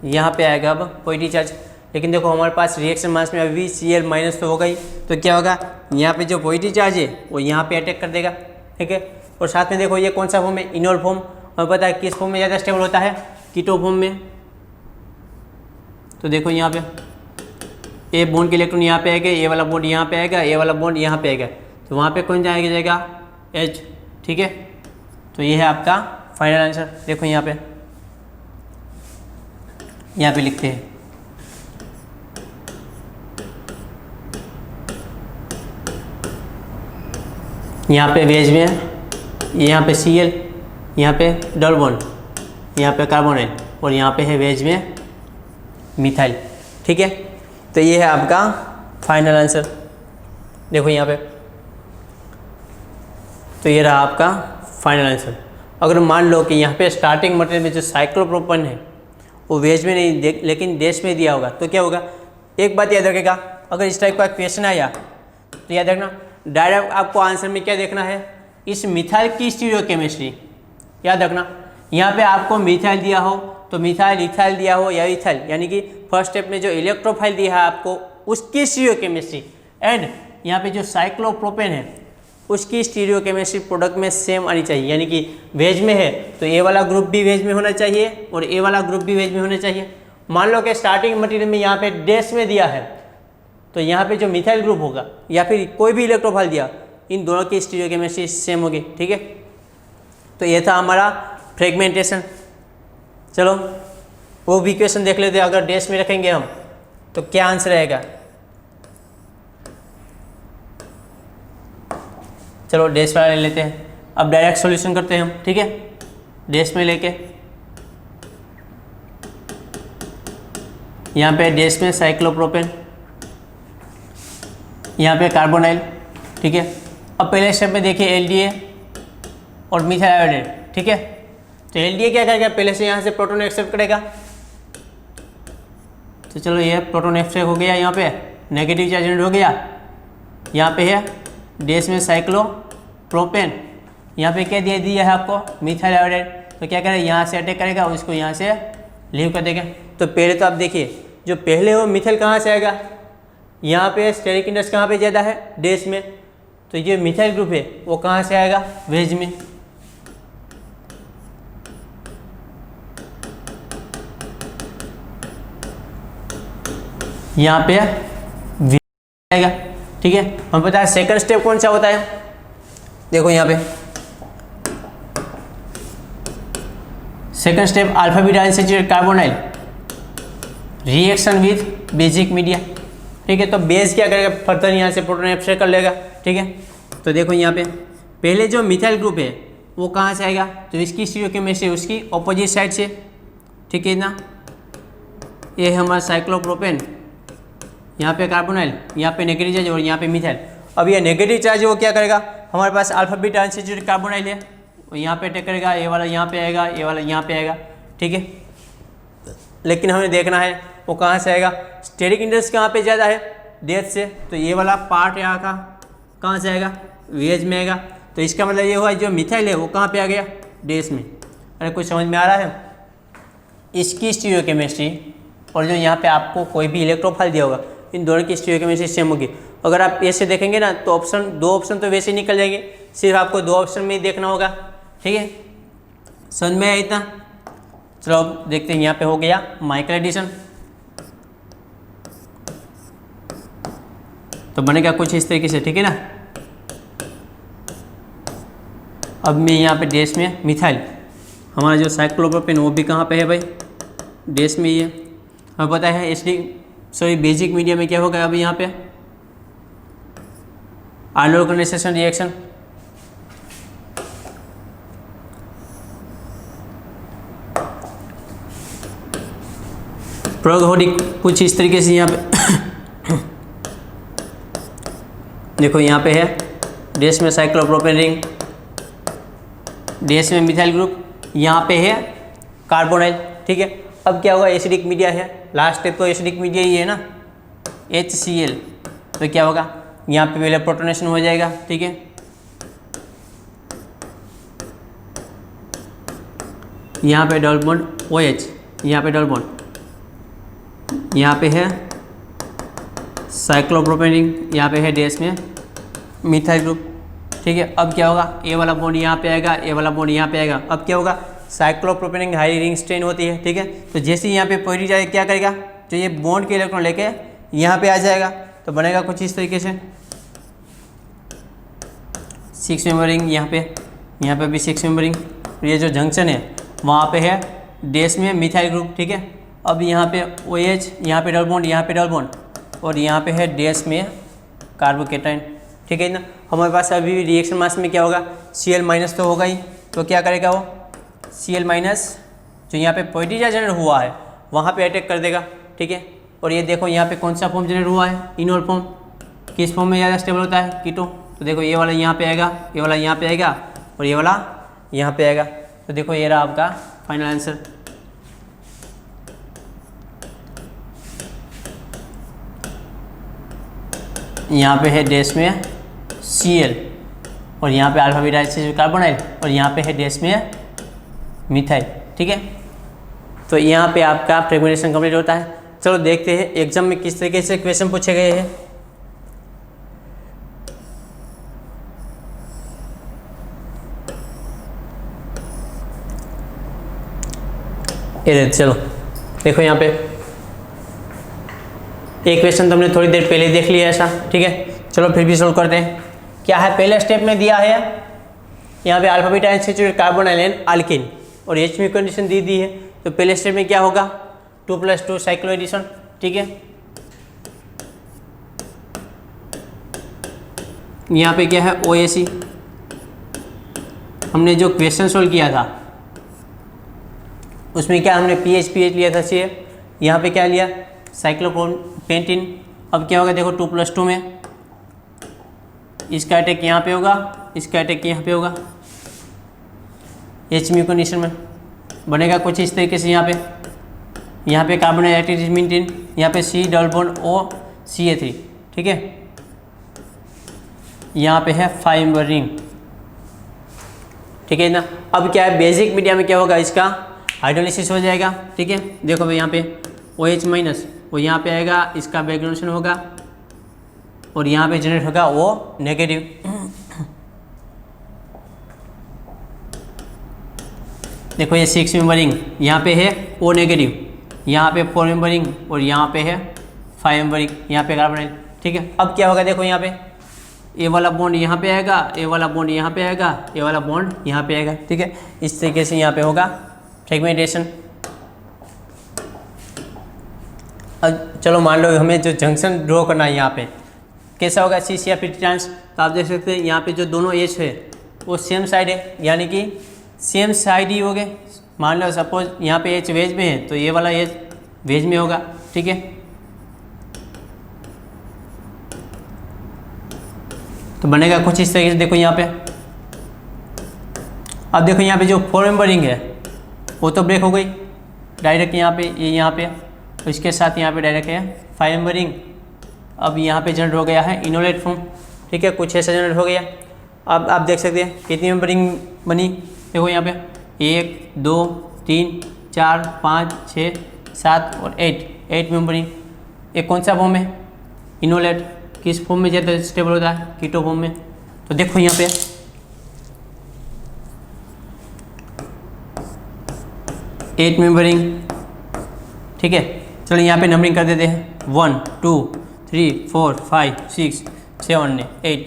यहाँ पे आएगा अब पॉजिटिव चार्ज। लेकिन देखो हमारे पास रिएक्शन मास में अभी Cl माइनस तो होगा ही, तो क्या होगा, यहाँ पे जो पॉजिटिव चार्ज है वो यहाँ पे अटैक कर देगा। ठीक है, और साथ में देखो ये कौन सा फॉर्म है, इनोल फॉर्म, और पता है किस फॉर्म में ज़्यादा स्टेबल होता है, कीटो फॉर्म में। तो देखो यहाँ पे ए बॉन्ड के इलेक्ट्रॉन यहाँ पे आएगा, ये वाला बॉन्ड यहाँ पे आएगा, ये वाला बॉन्ड यहाँ पे आएगा, तो वहाँ पे कौन जाएगा, H। ठीक है, तो ये है आपका फाइनल आंसर। देखो यहाँ पे लिखते हैं, यहाँ पे वेज में, यहाँ पे Cl, यहाँ पे डबल बॉन्ड, यहाँ पे कार्बोनाइल, और यहाँ पे है वेज में मिथाइल। ठीक है, तो ये है आपका फाइनल आंसर। देखो यहाँ पे, तो ये रहा आपका फाइनल आंसर। अगर मान लो कि यहाँ पे स्टार्टिंग मटेरियल में जो साइक्लोप्रोपेन है वो वेज में नहीं लेकिन डैश में दिया होगा, तो क्या होगा, एक बात याद रखेगा, अगर इस टाइप का क्वेश्चन आया तो याद रखना, डायरेक्ट आपको आंसर में क्या देखना है, इस मिथाइल की स्टीरियोकेमिस्ट्री। याद रखना, यहाँ पे आपको मिथाइल दिया हो तो मिथाइल इथाइल दिया हो या इथाइल, यानी कि फर्स्ट स्टेप में जो इलेक्ट्रोफाइल दिया है आपको उसकी स्टीरियोकेमिस्ट्री, एंड यहाँ पे जो साइक्लोप्रोपेन है उसकी स्टीरियोकेमिस्ट्री प्रोडक्ट में सेम आनी चाहिए। यानी कि वेज में है तो ए वाला ग्रुप भी वेज में होना चाहिए और ए वाला ग्रुप भी वेज में होना चाहिए। मान लो कि स्टार्टिंग मटेरियल में यहाँ पे डैश में दिया है तो यहाँ पे जो मिथाइल ग्रुप होगा या फिर कोई भी इलेक्ट्रोफाइल दिया, इन दोनों की स्टीरियोकेमिस्ट्री सेम होगी। ठीक है, तो ये था हमारा फ्रेगमेंटेशन। चलो वो भी क्वेश्चन देख लेते हैं, अगर डैश में रखेंगे हम तो क्या आंसर रहेगा। चलो डैश वाला ले लेते हैं, अब डायरेक्ट सॉल्यूशन करते हैं हम। ठीक है, डैश में लेके यहाँ पे डैश में साइक्लोप्रोपेन, यहाँ पे कार्बोनाइल। ठीक है, अब पहले स्टेप में देखिए एलडीए और मिथाइल आयोडाइड। ठीक है, तो एलडीए क्या करेगा, पहले से यहाँ से प्रोटॉन एक्सेप्ट करेगा, तो चलो ये प्रोटॉन एक्सेप्ट हो गया, यहाँ पे नेगेटिव चार्ज हो गया, यहाँ पे है डैश में साइक्लोप्रोपेन, यहाँ पे क्या दे दिया है आपको मिथाइल आयोडाइड, तो क्या करेगा यहाँ से अटैक करेगा, उसको यहाँ से लीव कर देगा। तो पहले तो आप देखिए जो पहले वो मिथाइल कहाँ से आएगा, यहाँ पे स्टेरिक इंडेक्स कहाँ पे ज़्यादा है, डैश में, तो ये मिथाइल ग्रुप है वो कहाँ से आएगा, वेज में। यहाँ पे आएगा। ठीक है, हम पता है सेकंड स्टेप कौन सा होता है, देखो यहाँ पे second step alpha beta unsaturated carbonyl reaction with basic media. ठीक है, तो बेस क्या करेगा, फर्दर यहाँ से प्रोटॉन एक्सेप्ट कर लेगा। ठीक है, तो देखो यहाँ पे पहले जो मिथाइल ग्रुप है वो कहाँ से आएगा, तो इसकी स्टीरियोकेमिस्ट्री उसकी ऑपोजिट साइड से। ठीक है ना, ये है हमारा साइक्लोप्रोपेन, यहाँ पे कार्बोनाइल, यहाँ पे नेगेटिव चार्ज और यहाँ पे मिथाइल। अब ये नेगेटिव चार्ज वो क्या करेगा, हमारे पास अल्फा बीटा अनसैचुरेटेड कार्बोनाइल है, वो यहाँ पे अटैक करेगा, ये वाला यहाँ पे आएगा, ये वाला यहाँ पे आएगा। ठीक है, लेकिन हमें देखना है वो कहाँ से आएगा, स्टेरिक इंडेक्स कहाँ पे ज़्यादा है, डेथ से, तो ये वाला पार्ट यहाँ का कहाँ से आएगा, वेज में आएगा। तो इसका मतलब ये हुआ जो मिथाइल है वो कहाँ पे आ गया, डेस में। अरे कुछ समझ में आ रहा है। इसकी स्टीरियोकेमिस्ट्री और जो यहाँ पे आपको कोई भी इलेक्ट्रोफाइल दिया होगा, इन दोनों की स्टीरियोकेमिस्ट्री सेम होगी। अगर आप ऐसे देखेंगे ना तो दो ऑप्शन तो वैसे ही निकल जाएंगे, सिर्फ आपको 2 ऑप्शन में ही देखना होगा। ठीक है, समझ में आया इतना। चलो अब देखते हैं, यहाँ पे हो गया माइकल एडिसन, तो बनेगा कुछ इस तरीके से। ठीक है ना, अब मैं यहाँ पे डेस में मिथाइल, हमारा जो साइक्लोप्रोपेन वो भी कहाँ पे है भाई, डेस में ही है। हमें पता है बेसिक मीडिया में क्या होगा, अभी यहाँ पे ऑर्गेनाइजेशन रिएक्शन, प्रोगोडिक कुछ इस तरीके से यहाँ पे देखो यहाँ पे है डेस में साइक्लोप्रोपेन रिंग, डेस में मिथाइल ग्रुप, यहाँ पे है कार्बोनाइल। ठीक है, अब क्या होगा, एसिडिक मीडिया है, लास्ट स्टेप तो एसिडिक मीडिया ही है ना, HCl। तो क्या होगा, यहाँ पे पहले प्रोटोनेशन हो जाएगा। ठीक है, यहाँ पे डबल बॉन्ड OH, यहाँ पे डबल बॉन्ड, यहाँ पे है साइक्लोप्रोपेन रिंग, यहाँ पे है डेस में मिथाइल ग्रुप। ठीक है, अब क्या होगा, ए वाला बॉन्ड यहाँ पे आएगा, ए वाला बॉन्ड यहाँ पे आएगा। अब क्या होगा, cyclopropane ring high ring strain होती है। ठीक है, तो जैसे ही यहाँ पे पॉजिटिव जाएगा क्या करेगा, तो ये बॉन्ड के इलेक्ट्रॉन लेके यहाँ पे आ जाएगा, तो बनेगा कुछ इस तरीके से 6 मेंबर रिंग। यहाँ पे भी 6 मेंबर रिंग। ये जो जंक्शन है वहाँ पे है डेस में मिथाइल ग्रुप। ठीक है, अब यहाँ पे OH, यहाँ पे डबल बॉन्ड, यहाँ पे डबल बॉन्ड, और यहाँ पे है डेस में कार्बोकेटाइन। ठीक है ना, हमारे पास अभी भी रिएक्शन मास में क्या होगा, Cl माइनस तो होगा ही, तो क्या करेगा वो Cl माइनस जो यहाँ पे पॉजिटिव जनरेट हुआ है वहाँ पे अटैक कर देगा। ठीक है, और ये देखो यहाँ पे कौन सा फॉर्म जनरेट हुआ है, इनोल फॉर्म। किस फॉर्म में ज़्यादा स्टेबल होता है, कीटो। तो देखो ये वाला यहाँ पे आएगा, ये वाला यहाँ पे आएगा, और ये वाला यहाँ पे आएगा। तो देखो ये रहा आपका फाइनल आंसर। यहाँ पे है डेस में Cl, और यहाँ पे अल्फा बीटा कार्बोनाइल, और यहाँ पे है डेस में मिथाइल। ठीक है, तो यहाँ पे आपका फ्रेगमेंटेशन कंप्लीट होता है। चलो देखते हैं एग्जाम में किस तरीके से क्वेश्चन पूछे गए हैं। ये चलो देखो यहाँ पे एक क्वेश्चन तो हमने थोड़ी देर पहले देख लिया ऐसा। ठीक है, चलो फिर भी सोल्व करते हैं। क्या है, पहले स्टेप में दिया है यहाँ पे alpha beta NH carbonyl and alkene, और H में कंडीशन दी दी है। तो पहले स्टेप में क्या होगा, 2+2 साइक्लो एडिशन। ठीक है, यहाँ पे क्या है OAC, हमने जो क्वेश्चन सोल्व किया था उसमें क्या हमने पीएच लिया था C। यहाँ पे क्या लिया, साइक्लोपेंटीन। अब क्या होगा, देखो 2+2 में इसका अटैक यहाँ पे होगा, इसका अटैक यहाँ पे होगा, H कंडीशन में बनेगा कुछ इस तरीके से। यहाँ पे कार्बन डाइऑक्साइड, यहाँ पे C double bond O CH3। ठीक है, यहाँ पे है 5 मेंबर रिंग। ठीक है ना, अब क्या है, बेसिक मीडिया में क्या होगा, इसका हाइड्रोलिसिस हो जाएगा। ठीक है, देखो भाई यहाँ पे OH माइनस वो यहाँ पे आएगा, इसका बैकग्राउंडेशन होगा, और यहाँ पे जनरेट होगा वो नेगेटिव। देखो ये 6 मेंबर रिंग, यहाँ पे है O नेगेटिव, यहाँ पे 4 मेंबर रिंग, और यहाँ पे है 5 मेंबर रिंग, यहाँ पे कार्बोनाइल। ठीक है, अब क्या होगा, देखो यहाँ पे ए वाला बॉन्ड यहाँ पे आएगा, ए वाला बॉन्ड यहाँ पे आएगा, ए वाला बॉन्ड यहाँ पे आएगा। ठीक है, इस तरीके से यहाँ पे होगा फ्रेगमेंटेशन। अब चलो मान लो हमें जो जंक्शन ड्रॉ करना है, यहाँ पे कैसा होगा, CCR ट्रांस। तो आप देख सकते हैं यहाँ पे जो दोनों एज है वो सेम साइड है, यानी कि सेम साइड ही हो गए। मान लो सपोज यहाँ पे एच वेज में है तो ये वाला एज वेज में होगा। ठीक है, तो बनेगा कुछ इस तरीके से। देखो यहाँ पे, अब देखो यहाँ पे जो 4 मेंबर रिंग है वो तो ब्रेक हो गई डायरेक्ट यहाँ पे, ये यहाँ पे, तो इसके साथ यहाँ पे डायरेक्ट है 5 नंबर रिंग। अब यहाँ पे जनरेट हो गया है इनोलेट फॉर्म, ठीक है, कुछ ऐसा जनरेट हो गया। अब आप देख सकते हैं कितनी नंबर रिंग बनी, देखो यहाँ पे 1 2 3 4 5 6 7 और 8 मेंबर रिंग। एक कौन सा फॉर्म है, इनोलेट। किस फॉर्म में ज़्यादा स्टेबल होता है, कीटो फॉर्म में। तो देखो यहाँ पे 8 मेंबर रिंग, ठीक है। चलो यहाँ पे नंबरिंग कर देते हैं 1 2 3 4 5 6 7 8,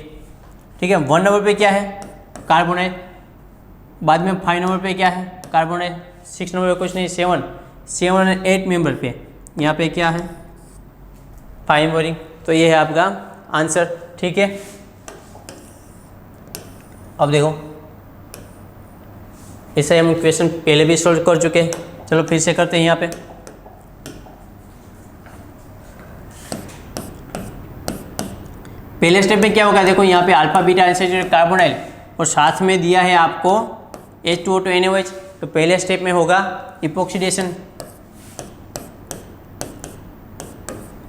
ठीक है। 1 नंबर पे क्या है, कार्बोनाइल। बाद में 5 नंबर पे क्या है, कार्बोनाइल। 6 नंबर पे कुछ नहीं, 7 और 8 मेंबर पे यहाँ पे क्या है, 5 नंबर रिंग। तो ये है आपका आंसर, ठीक है। अब देखो ऐसा हम क्वेश्चन पहले भी सॉल्व कर चुके हैं, चलो फिर से करते हैं यहाँ पे। पहले स्टेप में क्या होगा, देखो यहाँ पे अल्फा बीटा अनसैचुरेटेड कार्बोनाइल और साथ में दिया है आपको H2O2 NaOH। तो पहले स्टेप में होगा इपोक्सीडेशन,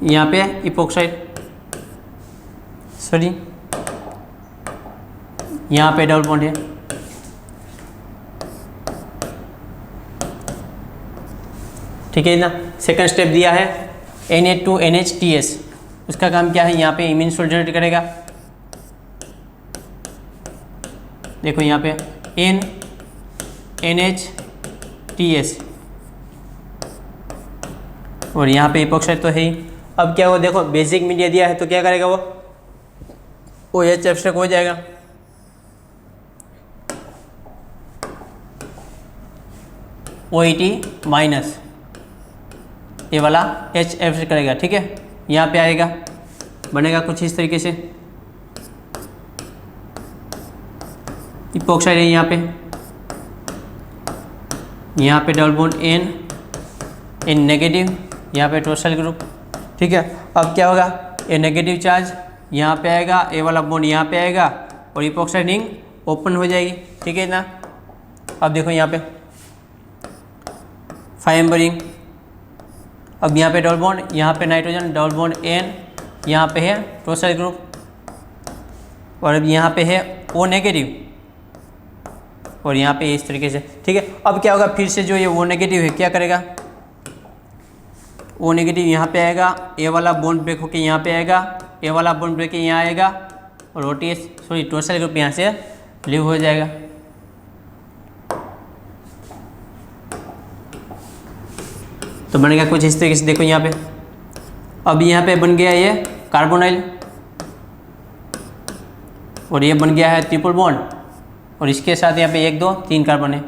यहाँ पे इपोक्साइड, सॉरी यहाँ पे डबल बॉन्ड है, ठीक है ना। सेकंड स्टेप दिया है Na2NHTS, उसका काम क्या है, यहाँ पे इमीन सोल्ट जनरेट करेगा। देखो यहाँ पे NHTS और यहाँ पे इपोक्साइड तो है ही। अब क्या हुआ, देखो बेसिक मीडिया दिया है तो क्या करेगा वो OH एब्स्ट्रैक्ट हो जाएगा। OET माइनस ये वाला H एब्स्ट्रैक्ट करेगा, ठीक है। यहाँ पे आएगा, बनेगा कुछ इस तरीके से, इपोक्साइड है यहाँ पे डबल बॉन्ड N नेगेटिव, यहाँ पे टॉर्शल ग्रुप, ठीक है। अब क्या होगा, ये नेगेटिव चार्ज यहाँ पे आएगा, ये वाला बॉन्ड यहाँ पे आएगा और इपोक्साइड रिंग ओपन हो जाएगी, ठीक है ना। अब देखो यहाँ पे 5 नंबर रिंग। अब यहाँ पे डबल बॉन्ड, यहाँ पे नाइट्रोजन, डबल बॉन्ड N, यहाँ पे है टॉर्शल ग्रुप और अब यहाँ पे है O नेगेटिव और यहाँ पे इस तरीके से, ठीक है। अब क्या होगा, फिर से जो ये O नेगेटिव है क्या करेगा, O नेगेटिव यहाँ पे आएगा, ए वाला बॉन्ड ब्रेक होके यहाँ पे आएगा, ए वाला बॉन्ड ब्रेक यहाँ आएगा और टॉर्शल ग्रुप यहाँ से लीव हो जाएगा। तो बनेगा कुछ इस तरीके से, देखो यहाँ पे। अब यहाँ पे बन गया ये कार्बोनाइल और ये बन गया है ट्रिपल बॉन्ड और इसके साथ यहाँ पे 1 2 3 कार्बन है,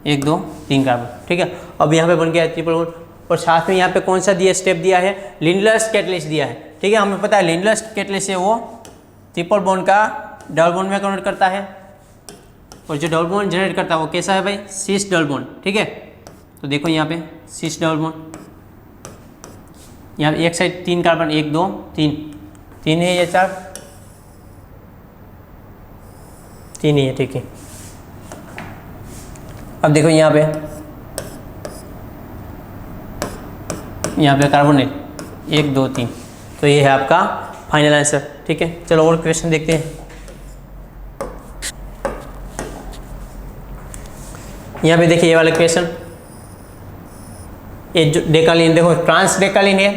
1 2 3 कार्बन, ठीक है। अब यहाँ पे बन गया है ट्रिपल बॉन्ड और साथ में यहाँ पे कौन सा दिया स्टेप दिया है, लिंडलर्स कैटलिस्ट दिया है, ठीक है। हमें पता है लिंडलर्स कैटलिस्ट है वो ट्रिपल बॉन्ड का डबल बॉन्ड में कन्वर्ट करता है और जो डबल बॉन्ड जनरेट करता है वो कैसा है भाई, सिस डबल बॉन्ड, ठीक है। तो देखो यहाँ पे सिस डबल बॉन्ड, यहाँ पे एक साइड 3 कार्बन, 1 2 3 है या 4, 3 ही है, ठीक है। अब देखो यहाँ पे कार्बोनेट 1 2 3, तो ये है आपका फाइनल आंसर, ठीक है। चलो और क्वेश्चन देखते हैं। यहाँ पे देखिए ये वाला क्वेश्चन, ये जो डेकालीन, देखो ट्रांस डेकालीन है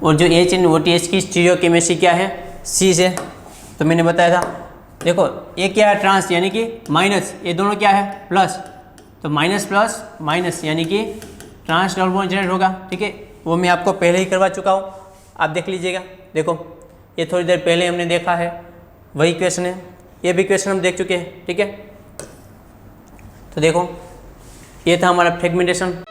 और जो HNOTH की स्टीरियोकेमिस्ट्री क्या है, C है। तो मैंने बताया था, देखो ये क्या है ट्रांस यानी कि माइनस, ये दोनों क्या है प्लस, तो माइनस प्लस माइनस यानी कि ट्रांस डबल बॉन्ड जनरेट होगा, ठीक है। वो मैं आपको पहले ही करवा चुका हूँ, आप देख लीजिएगा। देखो ये थोड़ी देर पहले हमने देखा है, वही क्वेश्चन है, ये भी क्वेश्चन हम देख चुके हैं, ठीक है। तो देखो ये था हमारा फ्रेगमेंटेशन।